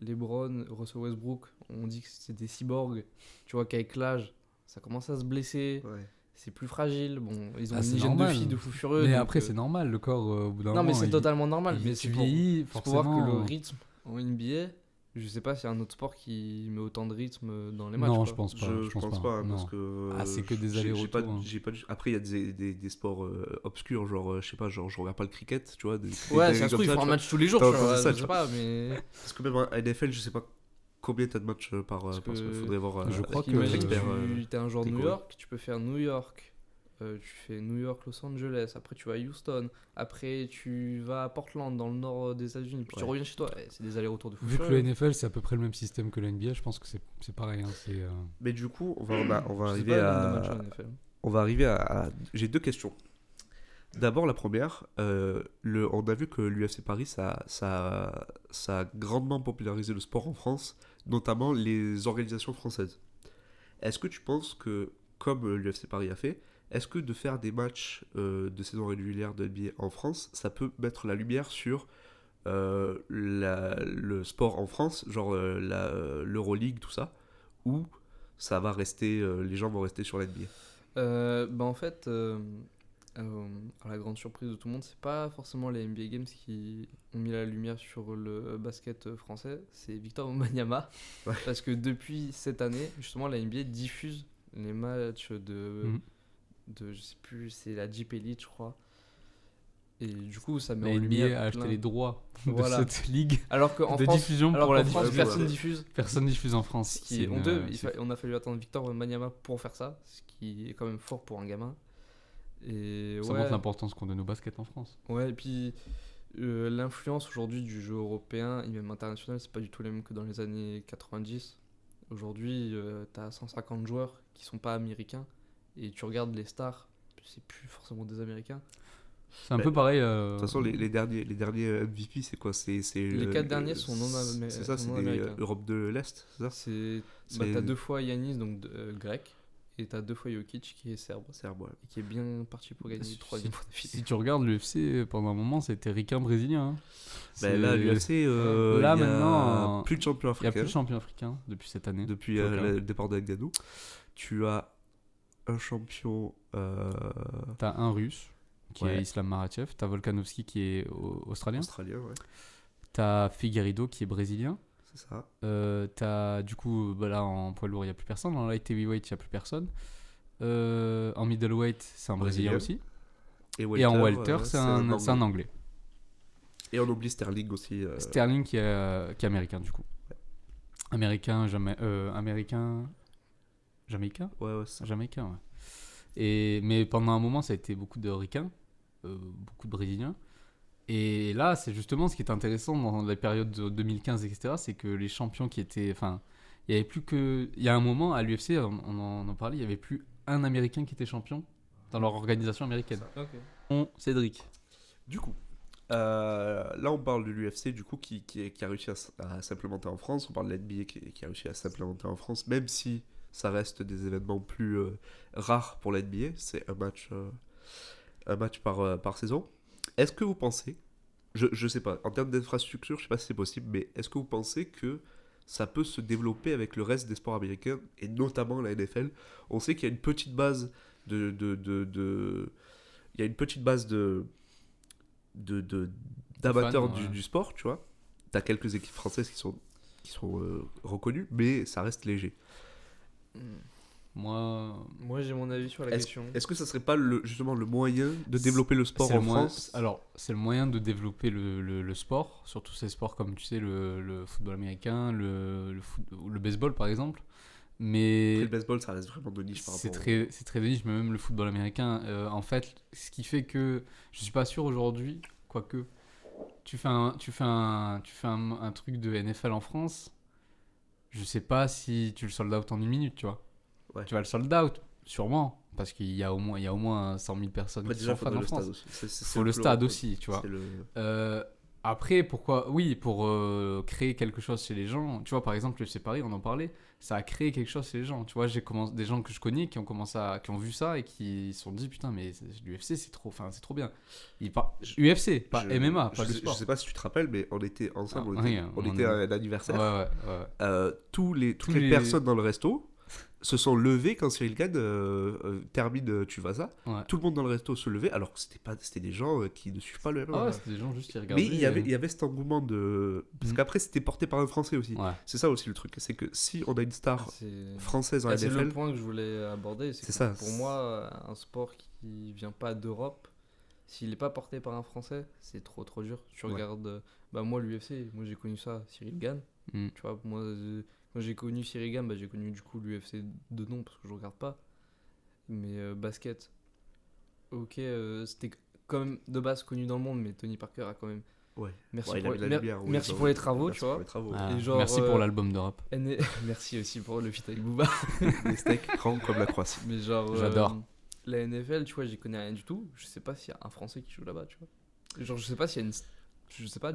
LeBron, Russell Westbrook, on dit que c'est des cyborgs. Tu vois qu'avec l'âge, ça commence à se blesser. Ouais. C'est plus fragile. Bon, ils ont Ah, une c'est hygiène de normal. vie de fou furieux. Mais donc, après, c'est normal, le corps, au bout d'un Non, moment. mais c'est totalement normal. Mais Tu c'est pour, vieillis, c'est pour voir que le forcément. rythme en NBA, je sais pas s'il y a un autre sport qui met autant de rythme dans les matchs. Non, quoi. je pense pas. Je pense pas, non. parce que. Ah, c'est que des j'ai allers-retours, pas- hein. j'ai pas du- Après, il y a des sports obscurs, genre, je sais pas, genre, je regarde pas le cricket, tu vois. Ouais, des ça se trouve, comme ils font tu un vois. match tous les jours, T'as tu vois, entendu ça, je tu sais vois. pas, mais. Parce que même en NFL, je sais pas combien t'as de matchs parce que- qu'il faudrait voir. Je crois que- Imagine, l'expert, tu es un joueur de New décoré. York, tu peux faire New York, tu fais New York, Los Angeles, après tu vas à Houston, après tu vas à Portland dans le nord des États-Unis, puis tu Ouais. reviens chez toi. C'est des allers-retours de fou. Vu que furieux. le NFL, c'est à peu près le même système que la NBA, je pense que c'est pareil. Hein, Mais du coup, on va Je sais arriver pas le nombre de matchs à. en NFL. On va arriver à. J'ai deux questions. D'abord, la première, on a vu que l'UFC Paris, ça a grandement popularisé le sport en France, notamment les organisations françaises. Est-ce que tu penses que, comme l'UFC Paris a fait, est-ce que de faire des matchs de saison régulière de NBA en France, ça peut mettre la lumière sur le sport en France, genre l'Euroleague, tout ça, ou ça va rester, les gens vont rester sur la NBA? Bah en fait, à la grande surprise de tout le monde, c'est pas forcément les NBA Games qui ont mis la lumière sur le basket français, c'est Victor Wembanyama. Ouais. Parce que depuis cette année, justement, la NBA diffuse les matchs de je sais plus, c'est la Jeep Elite, je crois. Et du coup, ça met la en lumière NBA a acheté plein- les droits Voilà. de cette ligue Alors qu'en de France, diffusion alors pour la qu'en France, diffusion. personne diffuse. Personne diffuse en France. Ce qui est honteux, c'est- on a fallu attendre Victor Wembanyama pour faire ça, ce qui est quand même fort pour un gamin. Et Ça montre l'importance qu'on donne au basket en France. ouais, et puis l'influence aujourd'hui du jeu européen et même international, c'est pas du tout la même que dans les années 90. Aujourd'hui, t'as 150 joueurs qui sont pas américains et tu regardes les stars, c'est plus forcément des américains. C'est un peu pareil. De toute façon, les derniers MVP, c'est quoi? Les 4 derniers sont C'est ça, c'est des américains. Europe de l'Est, c'est ça? Bah, t'as 2 fois Yanis, donc grec, et t'as 2 fois Jokic qui est serbe. Serbe, ouais. Et qui est bien parti pour gagner le 3e fois d'affilée. Si tu regardes l'UFC, pendant un moment, c'était ricain brésilien. Hein. Ben là, l'UFC, il Là, y a maintenant, plus de champion il n'y a plus africain de champion africain depuis cette année. depuis Aucun. le départ de Ngannou. Tu as un champion. T'as un russe qui Ouais. est Islam Makhachev, t'as Volkanovski qui est australien, Australien, ouais. t'as Figueiredo qui est brésilien, C'est ça. t'as du coup bah là en poids lourd il n'y a plus personne, en light heavyweight il n'y a plus personne, en middleweight c'est un brésilien Brésilien. aussi, et en welter c'est un Anglais. anglais. Et on oublie Sterling aussi. Sterling qui est américain du coup. Américain, américain, jamaïcain, Ouais, c'est ça. jamaïcain ouais. Mais pendant un moment ça a été beaucoup de ricains, beaucoup de brésiliens. Et là, c'est justement ce qui est intéressant dans la période de 2015, etc. C'est que les champions qui étaient. Enfin, il y avait plus que. Il y a un moment à l'UFC, on en parlait, il n'y avait plus un Américain qui était champion dans leur organisation américaine. Cédric. Du coup, là on parle de l'UFC du coup qui a réussi à s'implémenter en France. On parle de l'NBA qui a réussi à s'implémenter en France, même si ça reste des événements plus rares pour l'NBA. C'est un match par saison. Est-ce que vous pensez, je sais pas, en termes d'infrastructure, je sais pas si c'est possible, mais est-ce que vous pensez que ça peut se développer avec le reste des sports américains et notamment la NFL? On sait qu'il y a une petite base il y a une petite base d'amateurs Fans, ouais. du sport, tu vois. T'as quelques équipes françaises qui sont reconnues, mais ça reste léger. Moi j'ai mon avis sur la question. Est-ce que ça serait pas justement le moyen de développer le sport en France? Alors, c'est le moyen de développer le sport, surtout ces sports comme tu sais le football américain, le baseball par exemple. Mais Le baseball, ça reste vraiment de niche par c'est rapport très de niche, mais même le football américain. En fait, ce qui fait que je suis pas sûr aujourd'hui, quoique tu fais un truc de NFL en France, je sais pas si tu le sold out en une minute, tu vois. Ouais. Tu vas le sold out, sûrement, parce qu'il y a au moins 100 000 personnes Après, qui déjà, sont fans en le France. stade aussi. C'est Faut un le peu stade le- aussi, tu vois. c'est le- Après, pourquoi? Oui, pour créer quelque chose chez les gens. Tu vois, par exemple, le UFC Paris, on en parlait. Ça a créé quelque chose chez les gens. Tu vois, des gens que je connais qui ont vu ça et qui se sont dit putain, mais l'UFC c'est trop bien. UFC, pas MMA, pas le sport. Je sais pas si tu te rappelles, mais on était ensemble, Ah, on était à un anniversaire. Ouais. Toutes les personnes dans le resto se sont levés quand Cyril Gane termine Tuivasa. Ouais. Tout le monde dans le resto se levait, alors que c'était des gens qui ne suivent pas le MMA. Ah ouais, c'était des gens juste qui regardaient. Mais il y avait cet engouement de... Parce qu'après, c'était porté par un Français aussi. Ouais. C'est ça aussi le truc, c'est que si on a une star française en C'est NFL... le point que je voulais aborder. C'est ça. Pour moi, un sport qui vient pas d'Europe, s'il n'est pas porté par un Français, c'est trop dur. Tu regardes... moi, l'UFC, moi j'ai connu ça, Cyril Gane. Tu vois, moi... Quand j'ai connu Cyril Gane, j'ai connu du coup l'UFC de nom parce que je regarde pas. Mais basket, ok, c'était quand même de base connu dans le monde, mais Tony Parker a quand même. Ouais. Merci pour les travaux, tu vois. Et genre, merci pour l'album de rap. Merci aussi pour le feat avec Booba. Les steaks grands comme la Croatie. Mais genre, j'adore. La NFL, tu vois, j'y connais rien du tout. Je sais pas s'il y a un Français qui joue là-bas, tu vois. Genre, je sais pas s'il y a une. Je sais pas.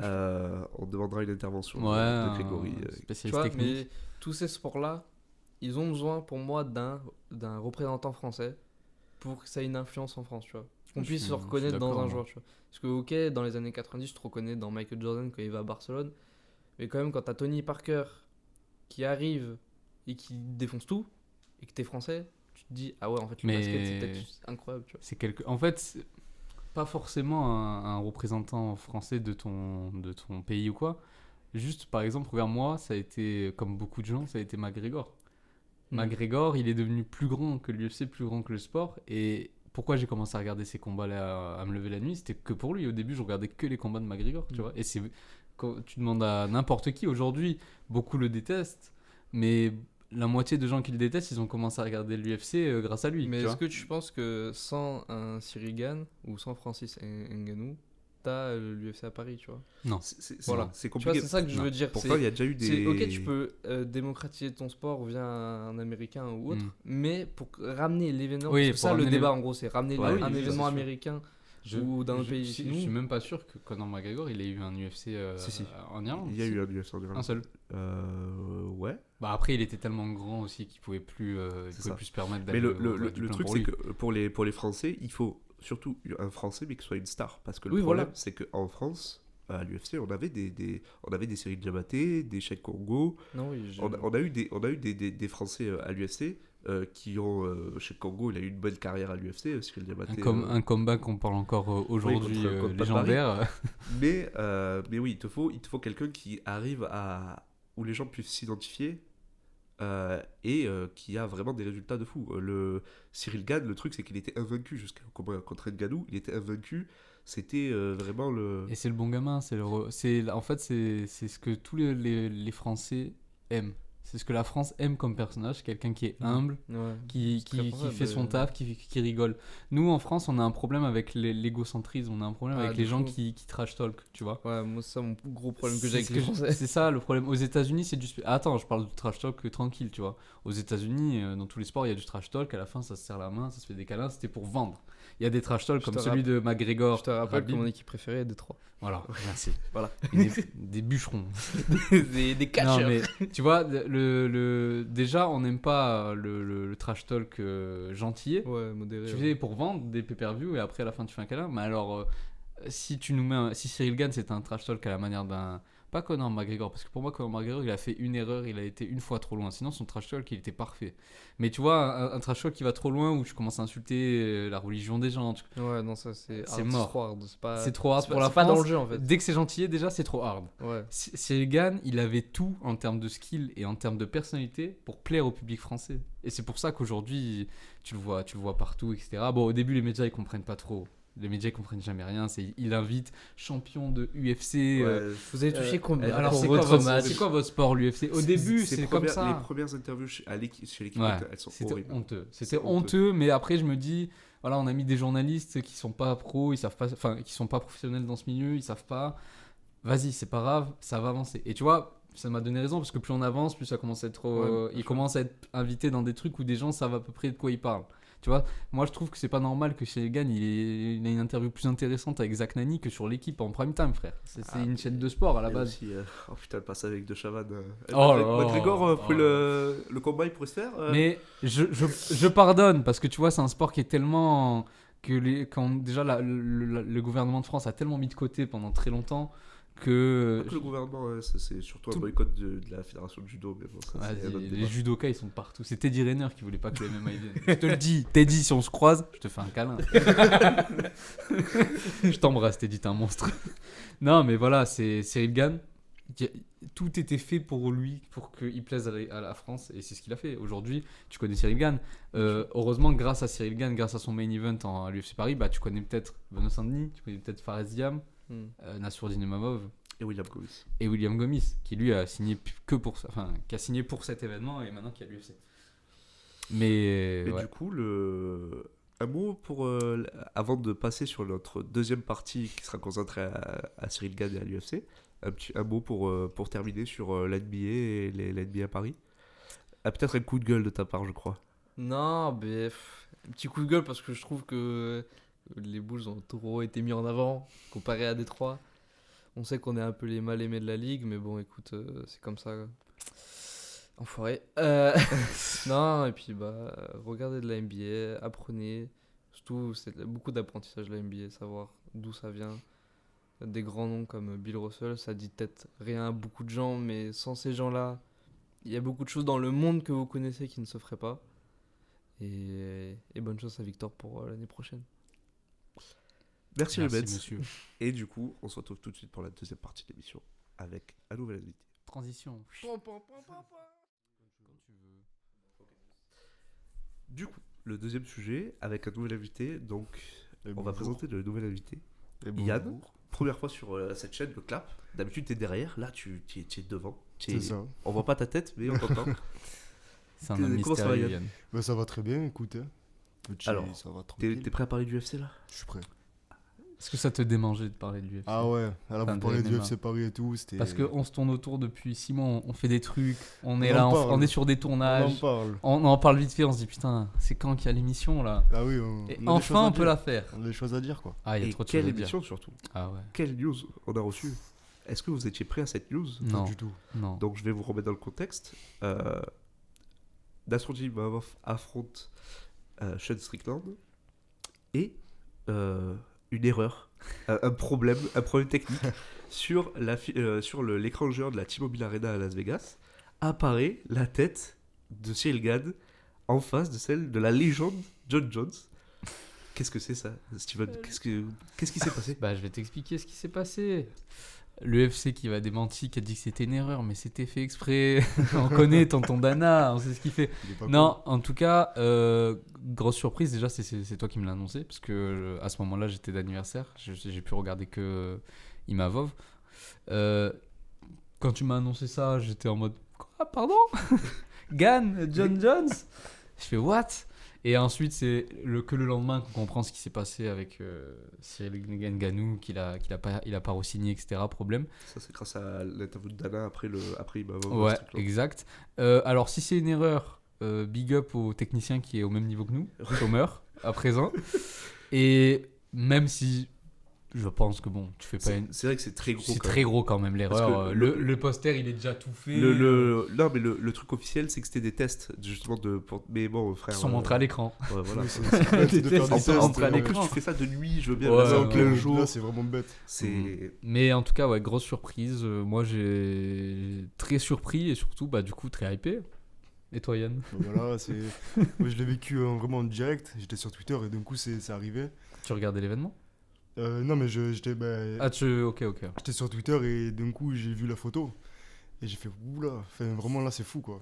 On demandera une intervention de Grégory. Spécialiste tu vois, technique. mais tous ces sports-là, ils ont besoin pour moi d'un représentant français pour que ça ait une influence en France, tu vois. Qu'on puisse se reconnaître dans un joueur, tu vois. Parce que, ok, dans les années 90, je te reconnais dans Michael Jordan quand il va à Barcelone. Mais quand même, quand t'as Tony Parker qui arrive et qui défonce tout, et que t'es français, tu te dis, ah ouais, en fait, le basket, c'est peut-être incroyable, tu vois. En fait, pas forcément un représentant français de ton pays ou quoi. Juste, par exemple, regarde moi, ça a été, comme beaucoup de gens, ça a été McGregor. McGregor, il est devenu plus grand que l'UFC, plus grand que le sport. Et pourquoi j'ai commencé à regarder ces combats-là, à me lever la nuit, c'était que pour lui. Au début, je regardais que les combats de McGregor, tu vois. Et quand tu demandes à n'importe qui, aujourd'hui, beaucoup le détestent, mais la moitié de gens qui le détestent, ils ont commencé à regarder l'UFC grâce à lui. Mais est-ce que tu penses que sans un Cyril Gane ou sans Francis Ngannou, t'as l'UFC à Paris, tu vois? Non. C'est compliqué. Tu vois, c'est ça que je veux dire. Pourtant, il y a déjà eu des... Ok, tu peux démocratiser ton sport via un Américain ou autre, mais pour ramener l'événement... c'est ça le débat, en gros, c'est ramener un événement américain ou d'un autre pays. Je suis même pas sûr que Conor McGregor, il ait eu un UFC en Irlande. Il y a eu un UFC en Irlande. Un seul. Ouais. Bah après, il était tellement grand aussi qu'il pouvait plus se permettre d'aller. Mais le truc, c'est que pour les Français, il faut surtout un Français, mais qui soit une star. Parce que le problème, c'est qu'en France, à l'UFC, on avait des Cyril Diabaté, des Cheikh Congo. On a eu des Français à l'UFC qui ont... Cheikh Congo, il a eu une bonne carrière à l'UFC, Cyril Diabaté. Un combat qu'on parle encore aujourd'hui, légendaire. Mais oui, il te faut quelqu'un qui arrive où les gens puissent s'identifier et qui a vraiment des résultats de fou. Le Cyril Gane, le truc, c'est qu'il était invaincu jusqu'à contre Ngannou. Il était invaincu. C'était vraiment le... Et c'est le bon gamin. En fait, c'est ce que tous les Français aiment. C'est ce que la France aime comme personnage, quelqu'un qui est humble, qui fait son taf, qui rigole. Nous, en France, on a un problème avec l'égocentrisme, on a un problème avec les gens qui trash talk, tu vois. Ouais, moi, c'est ça mon gros problème que j'ai avec les Français. C'est ça le problème. Aux États-Unis, c'est du... Attends, je parle de trash talk tranquille, tu vois. Aux États-Unis, dans tous les sports, il y a du trash talk. À la fin, ça se serre la main, ça se fait des câlins. C'était pour vendre. Il y a des trash talk comme celui de McGregor. Je te rappelle que mon équipe préférée est Détroit. Voilà, merci. Voilà. Des bûcherons. des catcheurs. Non, mais tu vois, déjà, on n'aime pas le trash talk gentillet. Ouais, modéré. Tu fais pour vendre des pay-per-view et après, à la fin, tu fais un câlin. Mais alors, si Cyril Gane, c'était un trash talk à la manière d'un... Pas Conor McGregor, parce que pour moi, Conor McGregor, il a fait une erreur, il a été une fois trop loin. Sinon, son trash talk, il était parfait. Mais tu vois, un trash talk qui va trop loin, où tu commences à insulter la religion des gens. Ouais, non, ça, c'est mort. Trop hard. C'est trop hard pour la France. C'est pas dans le jeu, en fait. Dès que c'est gentil, déjà, c'est trop hard. Ouais. Cyril Gane, il avait tout en termes de skill et en termes de personnalité pour plaire au public français. Et c'est pour ça qu'aujourd'hui, tu le vois partout, etc. Bon, au début, les médias, ils comprennent pas trop. Les médias ne comprennent jamais rien. Il invite champion de UFC. Vous avez touché combien? Alors, c'est quoi votre sport, l'UFC? Au début, c'est comme ça. Les premières interviews chez l'équipe, elles sont horribles. C'était honteux, mais après, je me dis, voilà, on a mis des journalistes qui sont pas pros, qui sont pas professionnels dans ce milieu, ils savent pas. Vas-y, c'est pas grave, ça va avancer. Et tu vois, ça m'a donné raison parce que plus on avance, plus ça commence à être. Ils commencent à être invités dans des trucs où des gens savent à peu près de quoi ils parlent. Tu vois, moi je trouve que c'est pas normal que Cyril Gann il ait une interview plus intéressante avec Zach Nani que sur l'équipe en prime time, frère. C'est une chaîne de sport à la Et base. aussi, oh putain, le passe avec De Chavannes. Oh là là, McGregor, oh là. le combat il pourrait se faire. Mais je pardonne parce que tu vois, c'est un sport qui est tellement. Quand déjà le gouvernement de France a tellement mis de côté pendant très longtemps que. Le gouvernement, c'est surtout un Tout- boycott de la fédération de judo. Mais bon, ça, Vas-y, c'est un autre les débat. judokas ils sont partout. C'est Teddy Riner qui voulait pas que le MMA vienne. Je te le dis, Teddy, si on se croise, je te fais un câlin. Je t'embrasse, Teddy, t'es un monstre. Non, mais voilà, c'est Cyril Gann. Tout était fait pour lui, pour qu'il plaise à la France, et c'est ce qu'il a fait. Aujourd'hui, tu connais Cyril Gann. Heureusement, grâce à Cyril Gann, grâce à son main event à l'UFC Paris, bah, tu connais peut-être Benoît Saint-Denis, tu connais peut-être Fares Diam, Nassourdine Mamov. Et William Gomis. Et William Gomis, qui lui a signé qui a signé pour cet événement et maintenant qui est à l'UFC. Mais Et ouais. du coup, un mot pour avant de passer sur notre deuxième partie qui sera concentrée à Cyril Gann et à l'UFC, un mot pour terminer sur l'NBA et l'NBA à Paris. Peut-être un coup de gueule de ta part, je crois. Non, mais un petit coup de gueule parce que je trouve que les Bulls ont trop été mis en avant comparé à Détroit. On sait qu'on est un peu les mal aimés de la ligue, mais bon, écoute, c'est comme ça. Enfoiré. Non, et puis regardez de la NBA, apprenez. Surtout, c'est beaucoup d'apprentissage de la NBA, savoir d'où ça vient. Des grands noms comme Bill Russell, ça dit peut-être rien à beaucoup de gens, mais sans ces gens-là, il y a beaucoup de choses dans le monde que vous connaissez qui ne se feraient pas. Et bonne chance à Victor pour l'année prochaine. Merci, Merci, le Metz. monsieur. Et du coup, on se retrouve tout de suite pour la deuxième partie de l'émission avec un nouvel invité. Transition. Du coup, le deuxième sujet avec un nouvel invité. Donc, on va présenter le nouvel invité. Yann, première fois sur cette chaîne, le clap. D'habitude, t'es derrière. Là, tu es devant. C'est ça. On voit pas ta tête, mais on t'entend. C'est un homme Comment ça va, mystérieux, Yann Yann. Bah, ça va très bien, écoute. Hein. Petit, Alors, ça va tranquille. T'es prêt à parler du UFC là? Je suis prêt. Est-ce que ça te démangeait de parler de l'UFC? Ah ouais, là Enfin, vous de parlez du MMA. UFC Paris et tout, c'était... Parce qu'on se tourne autour depuis 6 mois, on fait des trucs, on est On là, en parle. on est sur des On en tournages, parle. on en parle vite fait, on se dit putain, c'est quand qu'il y a l'émission là? Ah oui, Et on a des choses enfin à on peut dire. la faire. On a des choses à dire, quoi. Ah, il y a Et trop de quelle choses à dire. émission surtout? Ah ouais. Quelle news on a reçu? Est-ce que vous étiez prêt à cette news? Non. Pas du tout. Non. Donc je vais vous remettre dans le contexte. Nassourdine Mamov affronte Sean Strickland et une erreur, un problème technique sur l'écran géant de la T-Mobile Arena à Las Vegas apparaît la tête de Cyril Gann en face de celle de la légende John Jones. Qu'est-ce que c'est ça, Steven? Qu'est-ce qui s'est passé? Bah je vais t'expliquer ce qui s'est passé. L'UFC qui va démentir, qui a dit que c'était une erreur, mais c'était fait exprès. On connaît tonton Dana, on sait ce qu'il fait. Il est pas Non, en tout cas, grosse surprise, déjà c'est toi qui me l'as annoncé, parce que à ce moment-là j'étais d'anniversaire, j'ai pu regarder que Imavov. Quand tu m'as annoncé ça, j'étais en mode quoi, pardon? Gann, John Jones? Je fais what? Et ensuite c'est que le lendemain qu'on comprend ce qui s'est passé avec Cyril Ngannou, qu'il a pas re-signé, etc. Problème. Ça c'est grâce à l'interview de Dana après Imavov. Ouais, Strickland. exact. Alors, si c'est une erreur, big up au technicien qui est au même niveau que nous, chômeur, à présent. Et même si je pense que bon, tu fais pas une. C'est vrai que c'est très gros. C'est quand très même. gros quand même l'erreur. Parce que Le poster, il est déjà tout fait. Non, mais le truc officiel, c'est que c'était des tests, justement, mais bon, frère. Ils sont montrés à l'écran. Ouais, voilà. C'est bête de faire des Ils sont tests, rentrés à En plus, l'écran. tu fais ça de nuit, je veux bien. Ouais, là, ça, ouais, en plein ouais. jour. Là, c'est vraiment bête. C'est. Mais en tout cas, ouais, grosse surprise. Moi, j'ai très surpris et surtout, bah, du coup, très hypé. Et toi, Yann? Donc voilà, moi je l'ai vécu vraiment en direct. J'étais sur Twitter et d'un coup c'est arrivé. Tu regardais l'événement? Non mais j'étais Ok. j'étais sur Twitter et d'un coup j'ai vu la photo et j'ai fait oula. Enfin, vraiment là c'est fou quoi.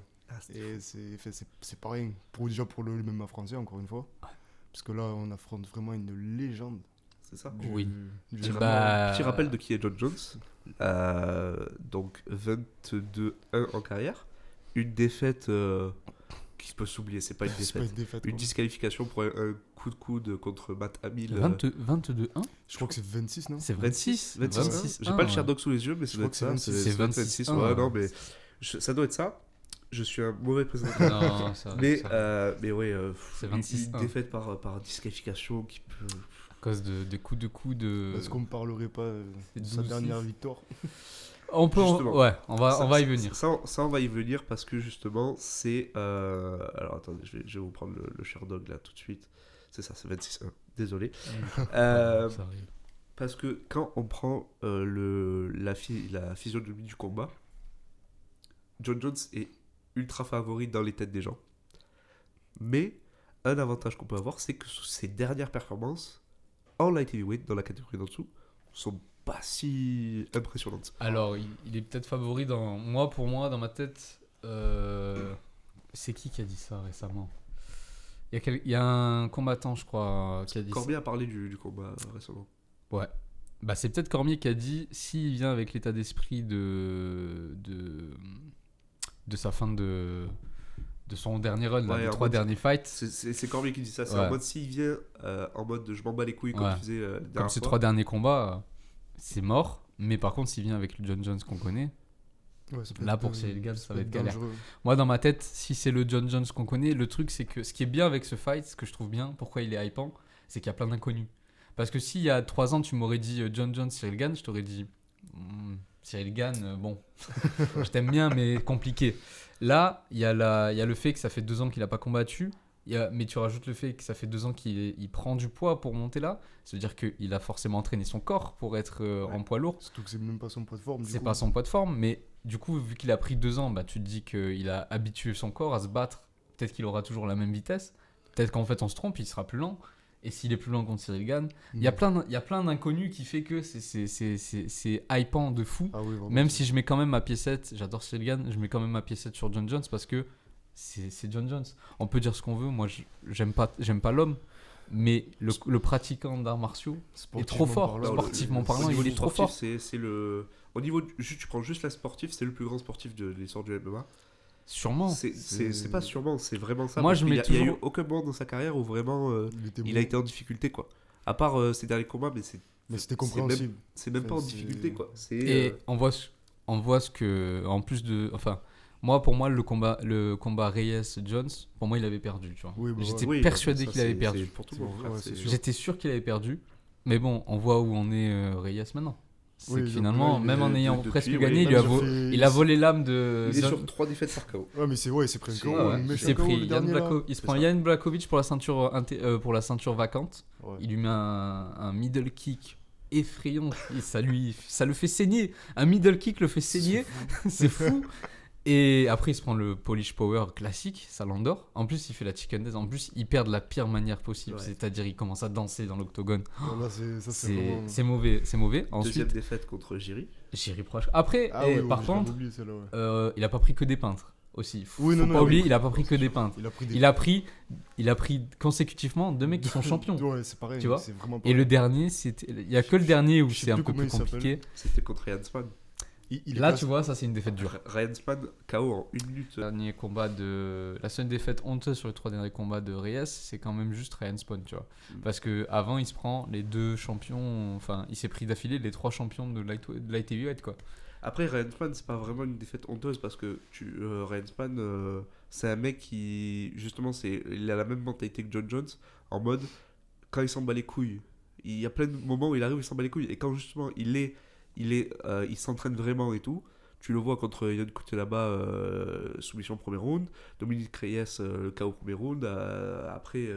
Et c'est pas rien. Déjà pour le MMA français encore une fois. Parce que là on affronte vraiment une légende. C'est ça. Oui. du Petit, MMA. Bah- petit rappel de qui est John Jones. Donc 22-1 en carrière. Une défaite qui peut s'oublier, c'est pas une C'est pas défaite. une défaite. Une quoi. disqualification pour un coup de coude contre Matt Hamill. 22-1? Je crois que c'est 26 non. C'est 26. 26. J'ai pas le Sherlock sous les yeux, mais ça Je doit crois être que ça. c'est 26. C'est 26. Ouais, non, mais ça doit être ça. Je suis un mauvais présentateur. Non, ça. mais ouais, C'est une 26-1. défaite par disqualification qui peut. À cause de coups de. Est-ce qu'on ne parlerait pas de sa 12-6. dernière victoire? On peut. Justement. Ouais, on va y venir. Ça, on va y venir parce que justement, c'est. Alors attendez, je vais vous prendre le Sherdog là tout de suite. C'est ça, c'est 26-1. Désolé. Ça arrive. Parce que quand on prend la physionomie du combat, John Jones est ultra favori dans les têtes des gens. Mais un avantage qu'on peut avoir, c'est que ses dernières performances en light heavyweight, dans la catégorie d'en dessous, sont pas si impressionnantes. Alors, il est peut-être favori dans. Pour moi, dans ma tête, c'est qui a dit ça récemment? Il y a un combattant, je crois, qui a dit Cormier a parlé du combat récemment. ça. Ouais. Bah, c'est peut-être Cormier qui a dit s'il vient avec l'état d'esprit de sa fin de son dernier run, Ouais, les en 3 mode- derniers fights. C'est Cormier qui dit ça. C'est Ouais. en mode s'il vient en mode je m'en bats les couilles comme Ouais. tu faisais la Comme dernière ces fois. 3 derniers combats, c'est mort. Mais par contre, s'il vient avec le John Jones qu'on connaît, Ouais, ça peut là être, pour Cyril Gane, ça va être peut galère. dangereux. Moi, dans ma tête, si c'est le John Jones qu'on connaît, le truc, c'est que ce qui est bien avec ce fight, ce que je trouve bien, pourquoi il est hypant, c'est qu'il y a plein d'inconnus. Parce que s'il y a 3 ans, tu m'aurais dit John Jones, Cyril Gane, je t'aurais dit Cyril Gane, bon, je t'aime bien, mais compliqué. Là, il y a le fait que ça fait 2 ans qu'il n'a pas combattu, mais tu rajoutes le fait que ça fait 2 ans qu'il prend du poids pour monter là. Ça veut dire qu'il a forcément entraîné son corps pour être en poids lourd. Surtout que c'est même pas son poids de forme. C'est pas son poids de forme, mais du coup, vu qu'il a pris 2 ans, bah, tu te dis qu'il a habitué son corps à se battre. Peut-être qu'il aura toujours la même vitesse. Peut-être qu'en fait, on se trompe, il sera plus lent. Et s'il est plus lent contre Cyril Gane, il y a plein d'inconnus qui fait que c'est hypant de fou. Ah oui, vraiment, Même c'est- si je mets quand même ma piécette, j'adore Cyril Gane, je mets quand même ma piécette sur John Jones parce que c'est John Jones. On peut dire ce qu'on veut, moi j'aime pas l'homme, mais le pratiquant d'arts martiaux est trop fort. parlant, Sportivement parlant, Au il niveau est trop sportif, fort. c'est le. Au niveau tu prends juste la sportive, c'est le plus grand sportif de l'histoire du MMA. Sûrement. C'est pas sûrement, c'est vraiment ça. Moi, parce je qu'il mets y a eu toujours- aucun moment dans sa carrière où vraiment il bon. a été en difficulté quoi. À part ses derniers combats, mais Mais c'était compréhensible. C'est même pas en Enfin, difficulté quoi. C'est Et on voit ce que, en plus de, enfin, pour moi le combat Reyes-Jones, pour moi il avait perdu, tu vois. Oui, bah J'étais oui, persuadé ça, qu'il avait c'est perdu. pour tout le monde, Ouais, frère, ouais, c'est c'est sûr. sûr. J'étais sûr qu'il avait perdu, mais bon, on voit où on est Reyes maintenant. C'est Oui, que donc finalement, là, il même est- en ayant depuis, presque oui, gagné, même il a volé l'âme de. Il est sur 3 défaites par KO. Ouais, mais c'est pris un C'est- KO, Ah ouais. un Il méchant s'est KO, pris le dernier, là. il se C'est prend ça. Yann Blakovic pour la ceinture vacante. Ouais. Il lui met un middle kick effrayant et ça le fait saigner. Un middle kick le fait saigner, c'est fou. Et après il se prend le Polish Power classique, ça l'endort. En plus il fait la chicken death. En plus il perd de la pire manière possible, Ouais. c'est-à-dire il commence à danser dans l'octogone. Ouais, là, ça, c'est C'est vraiment- c'est mauvais, c'est mauvais. Deuxième Ensuite défaite contre Jiri. j'y reproche. Après Ah oui, oui, par je l'avais contre oublié, celle-là, ouais. il a pas pris que des peintres aussi. Faut Oui, non, pas non, oublier, oui. il a pas pris que des peintres. Il a pris des. Il a pris consécutivement 2 mecs qui sont champions. Ouais, c'est pareil. Tu vois. C'est vraiment Et le dernier, il y a que le dernier où je sais c'est un plus peu comment plus il s'appelle. compliqué. C'était contre Ryan Span. Il est Là, classe- tu vois, ça c'est une défaite dure. Ryan Span KO en 1 minute. Dernier combat la seule défaite honteuse sur les 3 derniers combats de Reyes, c'est quand même juste Ryan Spawn, tu vois. Parce que avant, il se prend les 2 champions, enfin, il s'est pris d'affilée les 3 champions de light heavyweight, quoi. Après, Ryan Span, c'est pas vraiment une défaite honteuse parce que Ryan Span, c'est un mec qui, justement, il a la même mentalité que John Jones, en mode, quand il s'en bat les couilles, il y a plein de moments où il arrive, il s'en bat les couilles, et quand justement il s'entraîne vraiment et tout, tu le vois contre Yann Coutelaba, soumission au premier round, Dominique Reyes, le KO au premier round, après,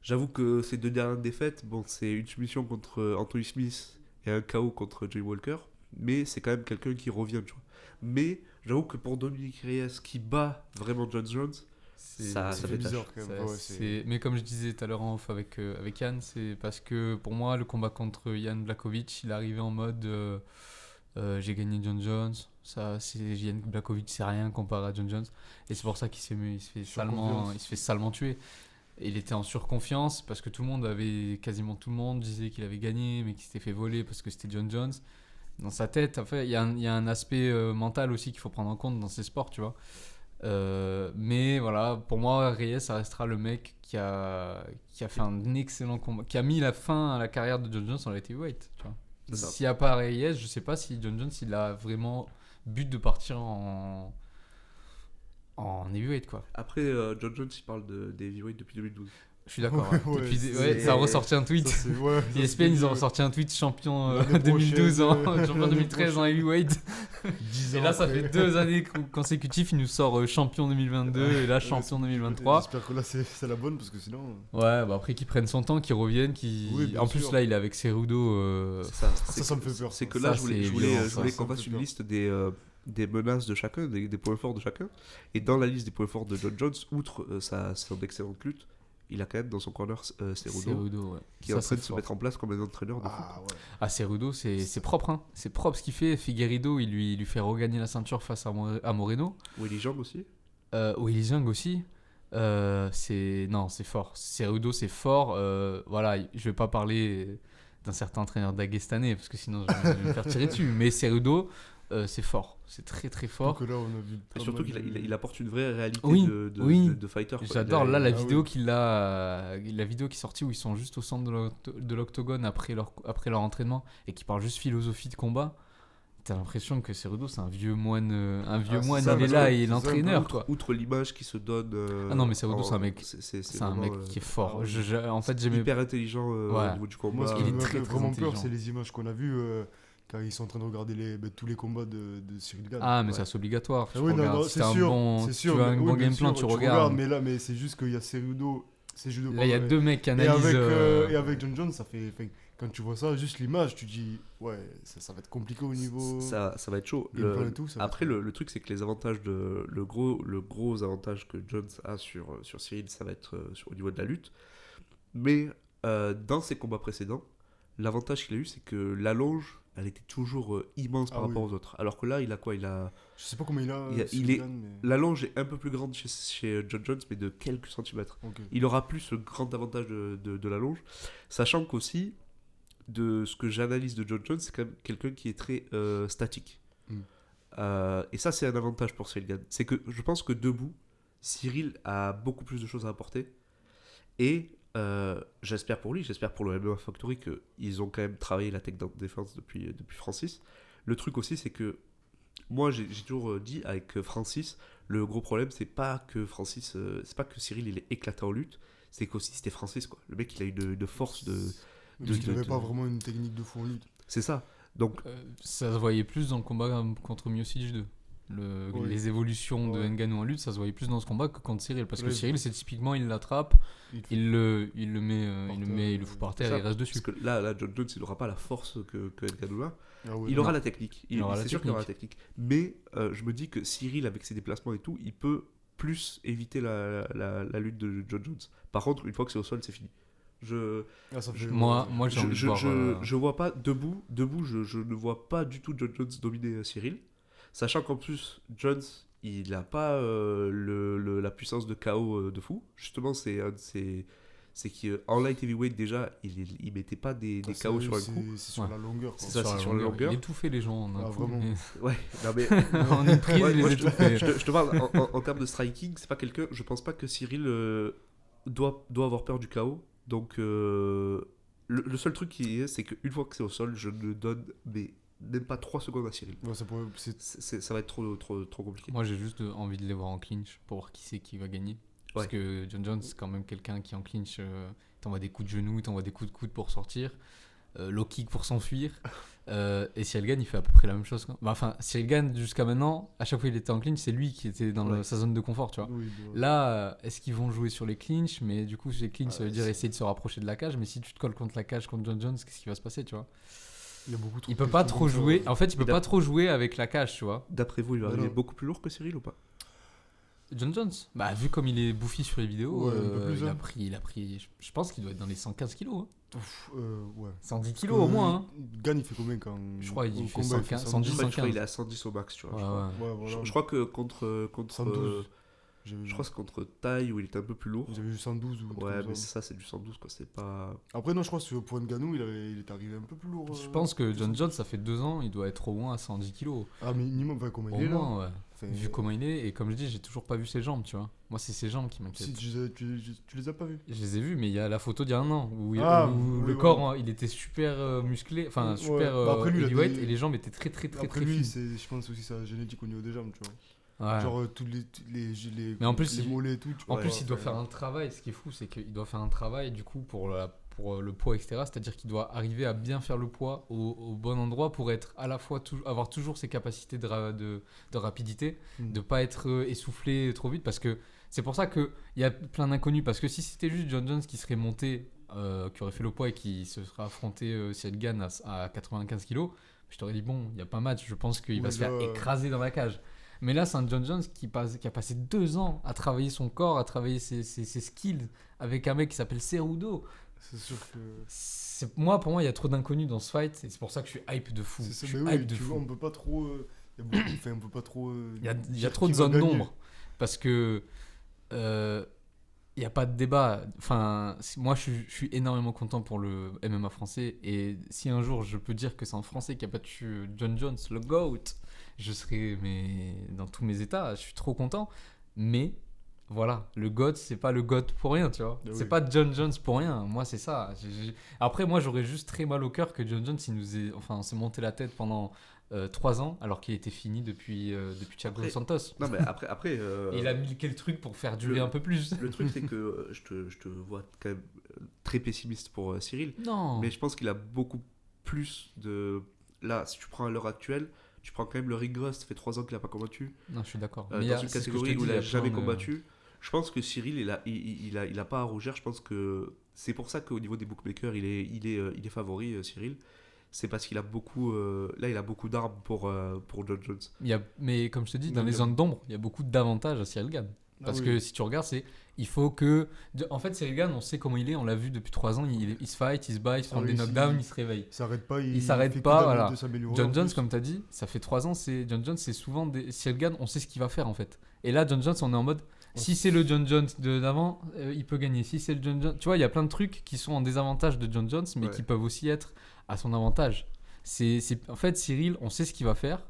j'avoue que ces 2 dernières défaites, bon, c'est une soumission contre Anthony Smith et un KO contre Joey Walker, mais c'est quand même quelqu'un qui revient, tu vois. Mais j'avoue que pour Dominique Reyes qui bat vraiment John Jones, ça fait fait bizarre tâche. quand même. Ouais, c'est- Mais comme je disais tout à l'heure en off avec Yann, c'est parce que pour moi, le combat contre Yann Blakovic, il est arrivé en mode j'ai gagné John Jones, Yann Blakovic, c'est rien comparé à John Jones. Et c'est pour ça qu'il se fait salement tuer. Et il était en surconfiance parce que quasiment tout le monde disait qu'il avait gagné, mais qu'il s'était fait voler parce que c'était John Jones. Dans sa tête, en fait, il y a un aspect mental aussi qu'il faut prendre en compte dans ces sports, tu vois. Mais voilà, pour moi, Reyes, ça restera le mec qui a fait un excellent combat, qui a mis la fin à la carrière de John Jones en light heavyweight, tu vois. C'est ça. S'il n'y a pas Reyes, je sais pas si John Jones il a vraiment but de partir en en heavyweight, quoi. Après, John Jones, il parle des heavyweight depuis 2012. Je suis d'accord. Ouais, Ça a ressorti un tweet. ESPN, ils ont ressorti un tweet champion 2012, champion 2013 en heavyweight. Et là, ça fait 2 années consécutives. Il nous sort champion 2022 et là, champion 2023. J'espère que là, c'est la bonne parce que sinon. Ouais, bah après qu'ils prennent son temps, qu'ils reviennent. En plus, là, il est avec Cerudo. Ça me fait peur. C'est que là, je voulais qu'on fasse une liste des menaces de chacun, des points forts de chacun. Et dans la liste des points forts de John Jones, outre son excellente lutte, il a quand même dans son corner Cerudo, qui est en train de se mettre en place comme un entraîneur de foot. Ouais. Ah, Cerudo, c'est propre, hein. C'est propre ce qu'il fait. Figueiredo, il lui fait regagner la ceinture face à Moreno. Willy Jang aussi. Willy Jang aussi. C'est fort. Cerudo, c'est fort. Voilà, je vais pas parler d'un certain entraîneur daguestanais parce que sinon je vais me faire tirer dessus. Mais Cerudo, c'est fort. C'est très très fort. Que là, on a vu et surtout qu'il apporte une vraie réalité de fighter. J'adore la vidéo la vidéo qui est sortie où ils sont juste au centre de l'octogone après leur entraînement et qui parle juste philosophie de combat. T'as l'impression que Cerudo, c'est un vieux moine. Il est là et l'entraîneur, quoi. Outre l'image qui se donne. Ah non, mais Cerudo, c'est un mec. C'est un mec qui est fort. En fait, j'aimais. Hyper intelligent au niveau du combat. Moi, ce qui me fait vraiment peur, c'est les images qu'on a vues. Quand ils sont en train de regarder tous les combats de Cyril Gane. Ah, mais ça c'est obligatoire. Oui, non, c'est sûr. Tu as un bon game plan, tu regardes. Mais c'est juste qu'il y a Cerudo. Là, il y a 2 mecs qui analysent. Et avec John Jones, ça fait. Quand tu vois ça, juste l'image, tu dis, ouais, ça va être compliqué au niveau. Ça va être chaud. Après, le truc, c'est que les avantages le gros avantage que Jones a sur Cyril, ça va être au niveau de la lutte. Mais dans ses combats précédents, l'avantage qu'il a eu, c'est que l'allonge, elle était toujours immense par rapport aux autres. Alors que là, il a quoi ? Je sais pas comment il a. L'allonge est un peu plus grande chez John Jones, mais de quelques centimètres. Okay. Il aura plus le grand avantage de l'allonge. Sachant qu'aussi, de ce que j'analyse de John Jones, c'est quand même quelqu'un qui est très statique. Et ça, c'est un avantage pour Cyril Gane. C'est que je pense que debout, Cyril a beaucoup plus de choses à apporter. Et j'espère pour lui, j'espère pour le MMA Factory qu'ils ont quand même travaillé la takedown defense depuis Francis. Le truc aussi, c'est que moi, j'ai toujours dit avec Francis, le gros problème, c'est pas que Cyril il est éclaté en lutte, c'est qu'aussi c'était Francis, quoi. Le mec, il a une force il n'avait pas vraiment une technique de fou en lutte. C'est ça. Donc ça se voyait plus dans le combat contre Miocic 2. Les évolutions de Ngannou en lutte, ça se voyait plus dans ce combat que contre Cyril, parce que Cyril, c'est typiquement, il l'attrape, il le fout par terre et il reste dessus. Parce que là John Jones, il n'aura pas la force que Ngannou a. Il aura la technique. C'est sûr qu'il aura la technique. Mais je me dis que Cyril, avec ses déplacements et tout, il peut plus éviter la lutte de John Jones. Par contre, une fois que c'est au sol, c'est fini. Moi j'ai envie de voir... Je vois pas debout, je ne vois pas du tout John Jones dominer Cyril. Sachant qu'en plus, Jones, il n'a pas la puissance de KO de fou. Justement, c'est qu'en light heavyweight, déjà, il mettait pas des KO sur un coup. C'est sur la longueur. C'est ça, c'est sur la longueur. Il étouffait les gens en un coup. Vraiment. Ouais, non mais... en une prise, il les étouffait. Je te parle, en termes de striking, c'est pas quelqu'un... Je pense pas que Cyril doit avoir peur du KO. Donc, le seul truc qui est, c'est qu'une fois que c'est au sol, je ne donne... même pas 3 secondes à Cyril. Ouais, ça va être trop compliqué. Moi, j'ai juste envie de les voir en clinch pour voir qui c'est qui va gagner. Parce que John Jones, c'est quand même quelqu'un qui en clinch t'envoie des coups de genoux, t'envoie des coups de coude pour sortir, low kick pour s'enfuir. Et Cyril Gane, il fait à peu près la même chose. Enfin, Cyril Gane, jusqu'à maintenant, à chaque fois qu'il était en clinch, c'est lui qui était dans sa zone de confort, tu vois. Oui, là, est-ce qu'ils vont jouer sur les clinches ? Mais du coup, les clinches, ça veut dire essayer de se rapprocher de la cage. Mais si tu te colles contre la cage, contre John Jones, qu'est-ce qui va se passer, tu vois ? Il peut pas trop jouer. En fait, il peut pas trop jouer avec la cage, tu vois. D'après vous, il va arriver beaucoup plus lourd que Cyril ou pas ? John Jones, bah vu comme il est bouffi sur les vidéos, il a pris. Je pense qu'il doit être dans les 115 kilos. Hein. Ouais. 110 kilos au moins. Hein. Gane, il fait combien quand je crois qu'il fait 115, 110, 115. Je crois qu'il est à 110 au max, tu vois. Je crois que contre 112. Je crois que c'est contre Taille où il était un peu plus lourd. J'avais vu 112 ou ouais, mais ça c'est du 112 quoi, c'est pas... Après non, je crois que pour Ngannou, il est arrivé un peu plus lourd. Je pense que John Jones, ça fait 2 ans, il doit être au moins à 110 kilos. Ah minimum, enfin, comment il est là. Ouais. Vu comment il est, et comme je dis, j'ai toujours pas vu ses jambes, tu vois. Moi, c'est ses jambes qui m'inquiètent. Si, tu les as pas vues? Je les ai vues, mais il y a la photo d'il y a un an où le corps, il était super musclé, enfin super heavyweight, et les jambes étaient très lui, je pense aussi sa génétique au niveau des jambes, tu vois. Ouais. Genre tous les Mais en plus, les mollets et tout. En plus, il doit faire un travail. Ce qui est fou, c'est qu'il doit faire un travail du coup pour le poids, etc. C'est-à-dire qu'il doit arriver à bien faire le poids au bon endroit pour être à la fois avoir toujours ses capacités de rapidité, de pas être essoufflé trop vite. Parce que c'est pour ça qu'il y a plein d'inconnus. Parce que si c'était juste John Jones qui serait monté, qui aurait fait le poids et qui se serait affronté Cyril Gane à 95 kg, je t'aurais dit bon, il n'y a pas match. Je pense qu'il va se faire écraser dans la cage. Mais là, c'est un John Jones qui a passé 2 ans à travailler son corps, à travailler ses skills avec un mec qui s'appelle Cerudo. C'est sûr que... Pour moi, il y a trop d'inconnus dans ce fight. Et c'est pour ça que je suis hype de fou. C'est ça, mais oui, tu vois, on peut pas trop... on peut pas trop... Il y a trop de zones d'ombre. Parce que... il n'y a pas de débat. Enfin, moi, je suis énormément content pour le MMA français. Et si un jour, je peux dire que c'est un Français qui a battu John Jones, le GOAT, je serai dans tous mes états. Je suis trop content. Mais voilà, le GOAT, c'est pas le GOAT pour rien, tu vois. C'est pas John Jones pour rien. Moi, c'est ça. Après, moi, j'aurais juste très mal au cœur que John Jones, on s'est monté la tête pendant 3 ans, alors qu'il était fini depuis Thiago Santos. Non, mais après et il a mis quel truc pour faire durer un peu plus. Le truc, c'est que je te vois quand même très pessimiste pour Cyril. Non. Mais je pense qu'il a beaucoup plus de... Là, si tu prends à l'heure actuelle, tu prends quand même le ring rust, ça fait 3 ans qu'il n'a pas combattu. Non, je suis d'accord. Dans une catégorie où il n'a jamais combattu. Je pense que Cyril, il a pas à rougir. Je pense que c'est pour ça qu'au niveau des bookmakers, il est favori, Cyril. C'est parce qu'il a beaucoup... là, il a beaucoup d'armes pour John Jones. Mais comme je te dis, dans les zones d'ombre, il y a beaucoup d'avantages à Cyril Gane. Parce que si tu regardes, il faut que... En fait, Cyril Gane, on sait comment il est, on l'a vu depuis 3 ans, il se fight, il se bat, il se prend des knockdowns, il se réveille. Il s'arrête pas, il s'arrête pas, voilà. John Jones, comme tu as dit, ça fait 3 ans, John Jones, c'est souvent Cyril Gane, on sait ce qu'il va faire en fait. Et là, John Jones, on est en mode, si c'est le John Jones d'avant, il peut gagner. Si c'est le John Jones... Tu vois, il y a plein de trucs qui sont en désavantage de John Jones, mais qui peuvent aussi être à son avantage. En fait, Cyril, on sait ce qu'il va faire.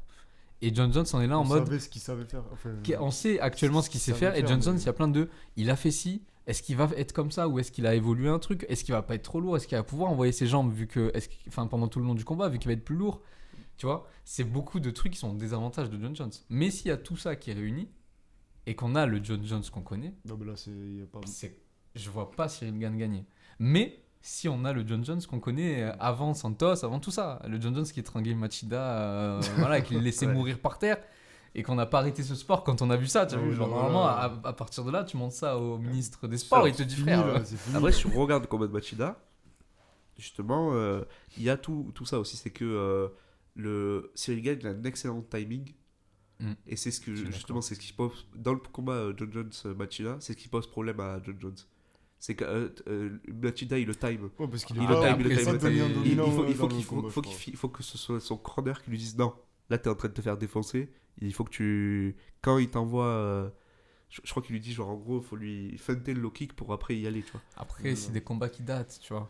Et John Jones, on est là en mode... On savait ce qu'il savait faire. Enfin, on sait actuellement ce qu'il sait faire. Et John Jones, il y a plein de... Il a fait ci. Est-ce qu'il va être comme ça ou est-ce qu'il a évolué un truc? Est-ce qu'il va pas être trop lourd? Est-ce qu'il va pouvoir envoyer ses jambes pendant tout le long du combat, vu qu'il va être plus lourd? Tu vois, c'est beaucoup de trucs qui sont en désavantage de John Jones. Mais s'il y a tout ça qui est réuni et qu'on a le John Jones qu'on connaît, non, mais là, y a pas... je vois pas Cyril Gane gagner. Mais... si on a le John Jones qu'on connaît avant Santos, avant tout ça, le John Jones qui étranglait Machida, voilà, qui le laissait mourir par terre, et qu'on n'a pas arrêté ce sport quand on a vu ça, tu vois, normalement, à partir de là, tu montres ça au ministre des Sports, il te dit frère. Après, si on regarde le combat de Machida, justement, il y a tout ça aussi, c'est que le Cyril Gane, il a un excellent timing, et c'est ce que justement, c'est ce qui pose dans le combat John Jones Machida, c'est ce qui pose problème à John Jones. C'est que Machida il le time. Ouais, parce qu'il il faut que ce soit son corner qui lui dise non. Là t'es en train de te faire défoncer. Il faut que tu... Quand il t'envoie... je crois qu'il lui dit genre en gros faut lui feinter le low kick pour après y aller, tu vois. Après c'est des combats qui datent, tu vois.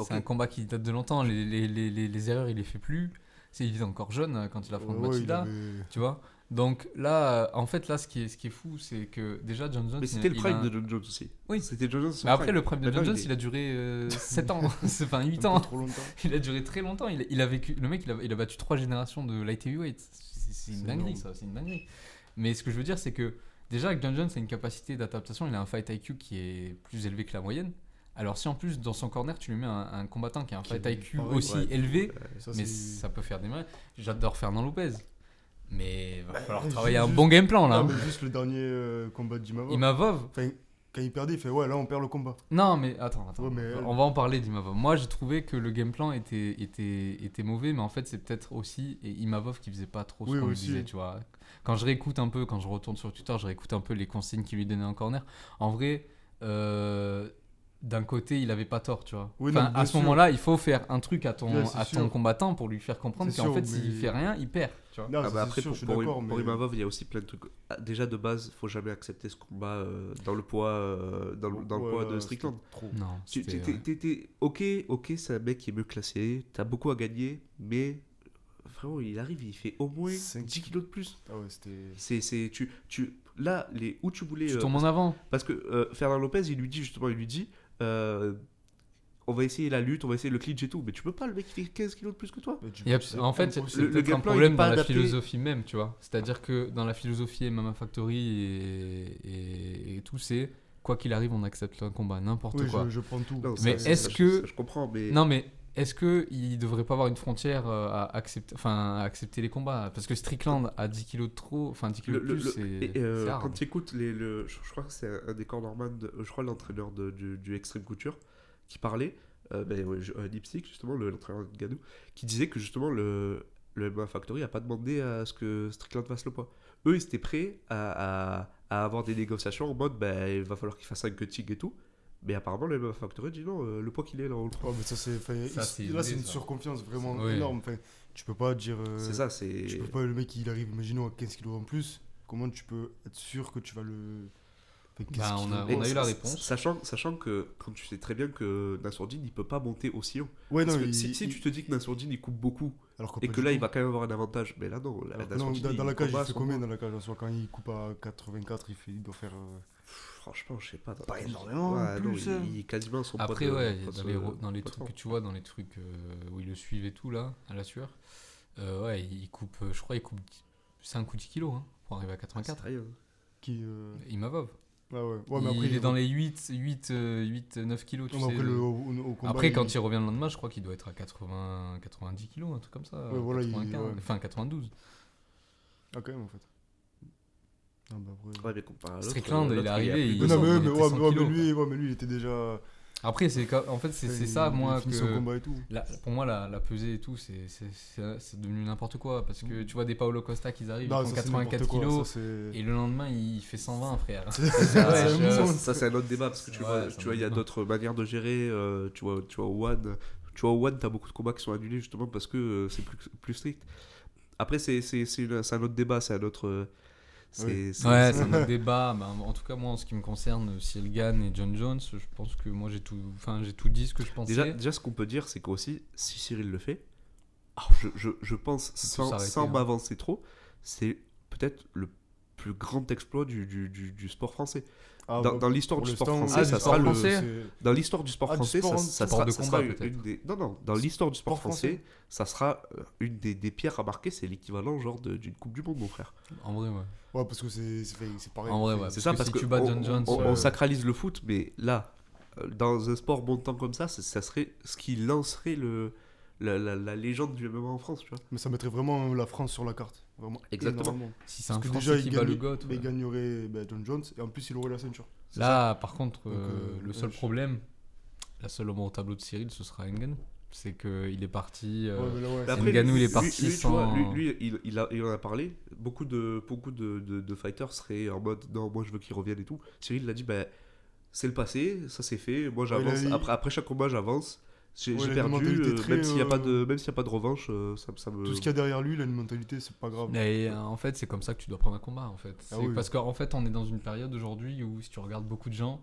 C'est un combat qui date de longtemps. Les erreurs il les fait plus. Il est encore jeune quand il affronte Machida, tu vois. Donc là, en fait, là, ce qui est fou, c'est que déjà John Jones... Mais c'était le prime de John Jones aussi. Oui. C'était John Jones. Mais après, le prime de John Jones, il a duré 7 ans, enfin 8 ans. Trop longtemps. Il a duré très longtemps. Il a vécu... Le mec, il a battu 3 générations de light heavyweight. C'est une dinguerie, ça. C'est une dinguerie. Mais ce que je veux dire, c'est que déjà, avec John Jones, il a une capacité d'adaptation. Il a un fight IQ qui est plus élevé que la moyenne. Alors si en plus, dans son corner, tu lui mets un combattant qui a un fight IQ aussi élevé, mais ça peut faire des mal. J'adore Fernand Lopez. Mais il va falloir travailler un bon game plan là. Non, mais juste le dernier combat d'Imavov. Imavov. Enfin, quand il perdait, il fait ouais, là on perd le combat. Non, mais attends. Ouais, mais on va en parler d'Imavov. Moi j'ai trouvé que le game plan était mauvais, mais en fait c'est peut-être aussi Imavov qui faisait pas trop ce qu'on lui disait, tu vois. Quand je réécoute un peu, quand je retourne sur Twitter, je réécoute un peu les consignes qu'il lui donnait en corner. En vrai, d'un côté, il avait pas tort, tu vois. Oui, à ce moment-là, il faut faire un truc à ton combattant pour lui faire comprendre qu'en fait, s'il fait rien, il perd. Tu vois. Non, après, sûr, pour Imavov, il y a aussi plein de trucs. Déjà, de base, faut jamais accepter ce combat dans le poids, dans le poids de Strickland. Non, t'es ok, c'est un mec qui est mieux classé, t'as beaucoup à gagner, mais vraiment, il arrive, il fait au moins 10 kilos de plus. Ah ouais, c'était... Là, où tu voulais... Tu tombes en avant. Parce que Fernand Lopez, il lui dit... on va essayer la lutte, on va essayer le clinch et tout. Mais tu peux pas, le mec il fait 15 kilos de plus que toi. En fait, c'est Le peut-être un game plan, il problème est dans pas la adapté. philosophie même, tu vois. C'est-à-dire que dans la philosophie MMA Factory et tout, c'est quoi qu'il arrive, on accepte un combat, n'importe Oui, quoi. je prends tout. Non, Mais ça, est-ce que... je comprends, mais... Non, mais est-ce qu'il devrait pas avoir une frontière à accepter les combats? Parce que Strickland a 10 kilos de trop, enfin 10 kilos de plus, c'est hard. Quand tu écoutes je crois que c'est un des cornerman, je crois l'entraîneur du Extreme Couture, qui parlait, Lipstick justement, l'entraîneur de Gadou, qui disait que justement le MMA Factory a pas demandé à ce que Strickland fasse le poids. Eux, ils étaient prêts à avoir des négociations en mode, il va falloir qu'il fasse un cutting et tout. Mais apparemment, le MMA Factory dit non, le poids qu'il est là, on le prend. Ouais, mais ça, c'est une surconfiance vraiment énorme. Enfin, tu peux pas dire. C'est ça, c'est. Tu peux pas, le mec, il arrive, imaginons, à 15 kilos en plus. Comment tu peux être sûr que tu vas le. Enfin, on a eu la réponse. Sachant que, quand tu sais très bien que Nassourdine, il peut pas monter aussi haut. Ouais, non, si tu te dis que Nassourdine, il coupe beaucoup, alors et que là, il va quand même avoir un avantage, mais là, non. Dans la cage, il fait combien dans la cage? Soit quand il coupe à 84, il doit faire. Franchement, je sais pas. Pas énormément. Plus, il est quasiment son après, dans les trucs que tu vois, dans les trucs où ils le suivent et tout, là, à la sueur, il coupe, je crois, c'est un coup de 10 kilos pour arriver à 84. Qui Imavov. Ouais, mais après, il est dans les 8-9 kilos, tu sais. Au combat, après, quand il revient le lendemain, je crois qu'il doit être à 90 kilos, un truc comme ça. Ouais, voilà, 95, enfin 92. Ah, quand même, en fait. Non, bah, ouais, mais comparé à l'autre, Strickland, il est arrivé, mais lui, il était déjà. Après, en fait, c'est ça, moi, que. Son combat et tout. Pour moi, la pesée et tout, c'est devenu n'importe quoi. Parce que tu vois des Paulo Costa qui arrivent, ils font 84 kilos, et le lendemain, il fait 120, frère. Ça, c'est un autre débat, parce que tu vois, il y a d'autres manières de gérer. Tu vois, au One, t'as beaucoup de combats qui sont annulés, justement, parce que c'est plus strict. Après, c'est un autre débat, c'est un autre. C'est un autre débat. En tout cas, moi, en ce qui me concerne, Ciryl Gane et John Jones, je pense que moi, j'ai tout dit ce que je pensais. Déjà, ce qu'on peut dire, c'est qu'aussi, si Ciryl le fait, je pense, sans m'avancer trop, c'est peut-être le plus grand exploit du sport français. Dans l'histoire du sport français, ça sera dans l'histoire du sport français, ça sera une des. Non, dans l'histoire du sport français, ça sera une des pierres à marquer. C'est l'équivalent genre d'une Coupe du Monde, mon frère. En vrai, ouais. Ouais, parce que c'est pareil. En vrai, ouais. C'est ça, parce si que tu bats John Jones, on sacralise le foot, mais là, dans un sport montant comme ça serait ce qui lancerait la légende du MMA en France, tu vois. Mais ça mettrait vraiment la France sur la carte. Vraiment. Exactement. Énormément. Si c'est un Français qui bat le GOAT. Il gagnerait John Jones et en plus il aurait la ceinture. Là, par contre, le seul problème, la seule ombre au tableau de Ciryl, ce sera Ngannou. C'est qu'il est parti. Ngannou, il est parti sans. Lui, il en a parlé. Beaucoup de fighters seraient en mode non, moi je veux qu'il revienne et tout. Ciryl l'a dit c'est le passé, ça c'est fait. Moi j'avance. Après chaque combat, j'avance. J'ai perdu, même s'il n'y a pas de revanche, ça me... Tout ce qu'il y a derrière lui, il a une mentalité, c'est pas grave. Et en fait, c'est comme ça que tu dois prendre un combat, en fait. Parce qu'en fait, on est dans une période aujourd'hui où, si tu regardes beaucoup de gens,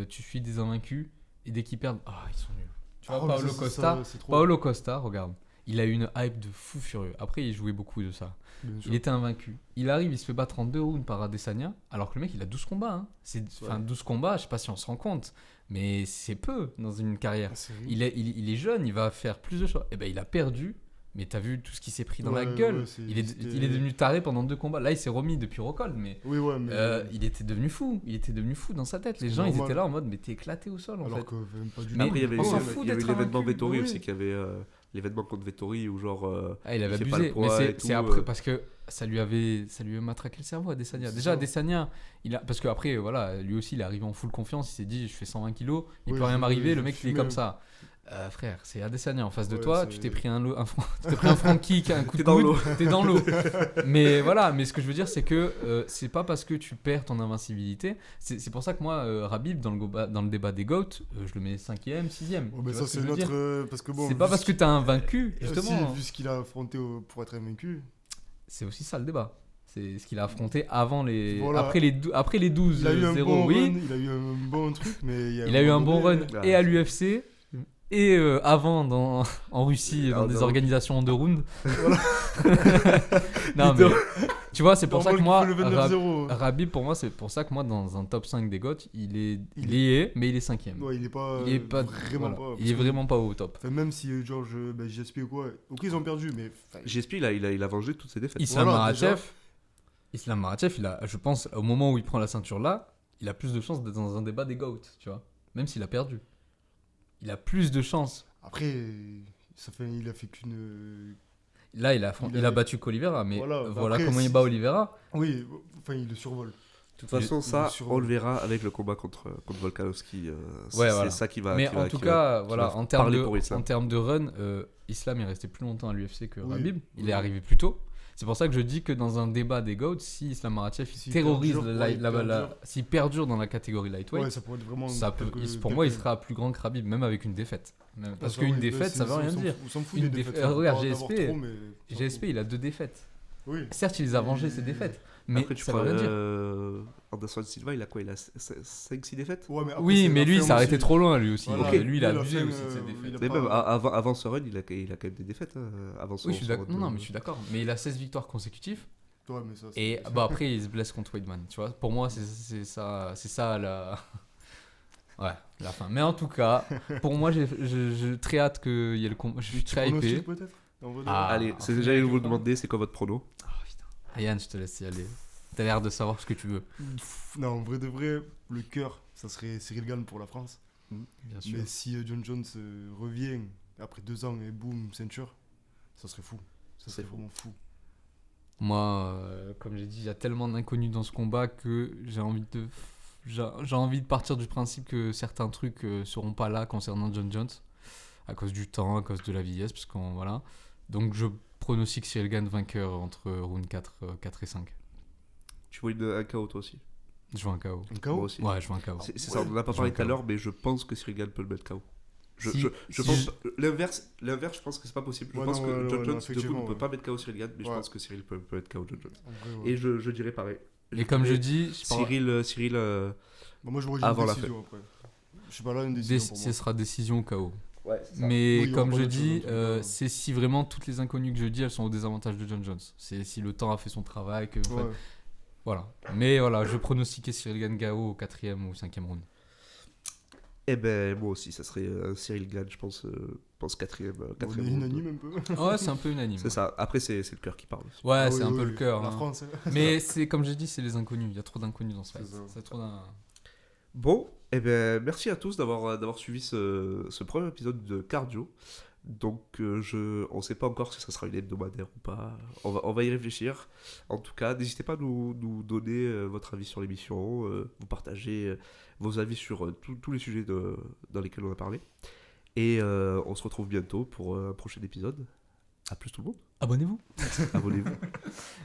tu suis des invaincus, et dès qu'ils perdent, ils sont nuls. Tu vois, Paulo Costa, regarde, il a eu une hype de fou furieux. Après, il jouait beaucoup de ça. Il était invaincu. Il arrive, il se fait battre en 2 rounds par Adesanya, alors que le mec, il a 12 combats. 12 combats, je sais pas si on se rend compte. Mais c'est peu dans une carrière. Il est jeune, il va faire plus de choses. Et il a perdu, mais t'as vu tout ce qui s'est pris dans la gueule. Il est devenu taré pendant 2 combats. Là, il s'est remis depuis Rockhold, mais, il était devenu fou. Il était devenu fou dans sa tête. Les gens, ils étaient là en mode, mais t'es éclaté au sol, en fait. Que même pas du tout. Après, il y avait l'événement Vettori aussi, qui avait l'événement contre Vettori, où genre. Il avait abusé, mais c'est après, parce que ça lui avait matraqué le cerveau à Adesanya. Déjà, Adesanya, parce qu'après, voilà, lui aussi, il est arrivé en full confiance. Il s'est dit, je fais 120 kilos, il peut rien m'arriver. Le mec, il est comme ça. Frère, c'est Adesanya en face de toi. Tu t'es pris un front kick, un coup de coude. T'es dans l'eau. Mais voilà, mais ce que je veux dire, c'est que c'est pas parce que tu perds ton invincibilité. C'est pour ça que moi, Khabib, dans le débat des GOAT, je le mets 5e, 6e. Mais ça, c'est notre. Parce que bon. C'est pas parce que t'as un vaincu, justement. Vu ce qu'il a affronté pour être invaincu. C'est aussi ça le débat. C'est ce qu'il a affronté après les 12-0. Il a eu un bon run, il a eu un bon truc, mais il a eu un bon run et à l'UFC et avant en Russie dans des organisations underground. Non mais tu vois, c'est pour ça que moi Khabib pour moi c'est pour ça que moi dans un top 5 des GOAT, il est mais il est 5ème. Ouais, il est pas vraiment voilà. pas. Il est vraiment pas au top. Enfin, même si George GSP ou quoi, OK, ils ont perdu mais GSP il a vengé toutes ses défaites. Islam Makhachev, je pense au moment où il prend la ceinture là, il a plus de chances d'être dans un débat des GOAT, tu vois. Même s'il a perdu. Il a plus de chances. Après il a fait qu'une là il a battu qu'Oliveira, mais voilà après, comment il bat Oliveira. Oui, enfin il le survole. De toute façon, ça, on le verra avec le combat contre Volkanovski. C'est ça qui va. Mais en tout cas, voilà, en termes de run, Islam est resté plus longtemps à l'UFC que Khabib. Il est arrivé plus tôt. C'est pour ça que je dis que dans un débat des GOAT, si Islam Makhachev terrorise s'il perdure dans la catégorie lightweight, ça pourrait être vraiment pour moi, il sera plus grand que Khabib, même avec une défaite. Parce qu'une défaite, ça veut rien dire. Regarde, GSP, il a 2 défaites. Oui. Certes, il les a vengées, ses défaites. Mais après, ça veut rien dire. Anderson Silva, il a quoi? Il a 5-6 défaites? Ouais, mais lui, il s'est arrêté trop loin, lui aussi. Voilà. Lui, il a abusé aussi de ses défaites. Mais même avant ce run, il a quand même des défaites. Avant son, oui, je suis d'accord. Mais il a 16 victoires consécutives. Ouais, mais ça, et après, il se blesse contre Weidman. Tu vois, pour moi, c'est ça la fin. Mais en tout cas, pour moi, j'ai très hâte qu'il y ait le combat. Je suis très hypé. Allez, j'allais vous demander, c'est quoi votre prono? Yann, je te laisse y aller. T'as l'air de savoir ce que tu veux. Non, en vrai de vrai, le cœur, ça serait Cyril Gane pour la France. Bien sûr. Mais si John Jones revient après 2 ans et boum, ceinture, ça serait fou. Ça serait vraiment fou. Moi, comme j'ai dit, il y a tellement d'inconnus dans ce combat que j'ai envie de partir du principe que certains trucs seront pas là concernant John Jones à cause du temps, à cause de la vieillesse, parce qu'on voilà. Donc je pronostique Cyril Gane vainqueur entre round 4 et 5. Tu vois un KO toi aussi? Je vois un KO. Un KO aussi. Ouais, je vois un KO. C'est ça, on en a pas parlé tout à l'heure, mais je pense que Cyril Gane peut le mettre KO. Je pense l'inverse, je pense que c'est pas possible. Je pense que John Jones ne peut pas mettre KO Cyril Gane, mais je pense que Cyril peut mettre KO John Jones. Et je dirais pareil. Et comme je dis, Cyril moi je vois avant une la décision après. Je sais pas là une décision pour moi. Ce sera décision KO. Ouais, mais comme je dis, c'est si vraiment toutes les inconnues que je dis, elles sont au désavantage de John Jones. C'est si le temps a fait son travail. Voilà. Mais voilà, je pronostiquais Cyril Gane KO au 4e ou 5e round. Eh ben, moi aussi, ça serait Cyril Gane, je pense 4e. On est unanime un peu. Ouais, c'est un peu unanime. C'est ça. Après, c'est le cœur qui parle. Ouais, c'est un peu le cœur. La France. Mais c'est comme j'ai dit, c'est les inconnus. Il y a trop d'inconnus dans ce fight. C'est trop d'un. Bon, eh ben, merci à tous d'avoir suivi ce premier épisode de Cardio. Donc, on ne sait pas encore si ça sera une hebdomadaire ou pas. On va y réfléchir. En tout cas, n'hésitez pas à nous donner votre avis sur l'émission, vous partager vos avis sur tous les sujets dans lesquels on a parlé. Et on se retrouve bientôt pour un prochain épisode. À plus tout le monde. Abonnez-vous. Abonnez-vous.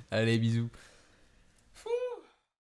Allez, bisous.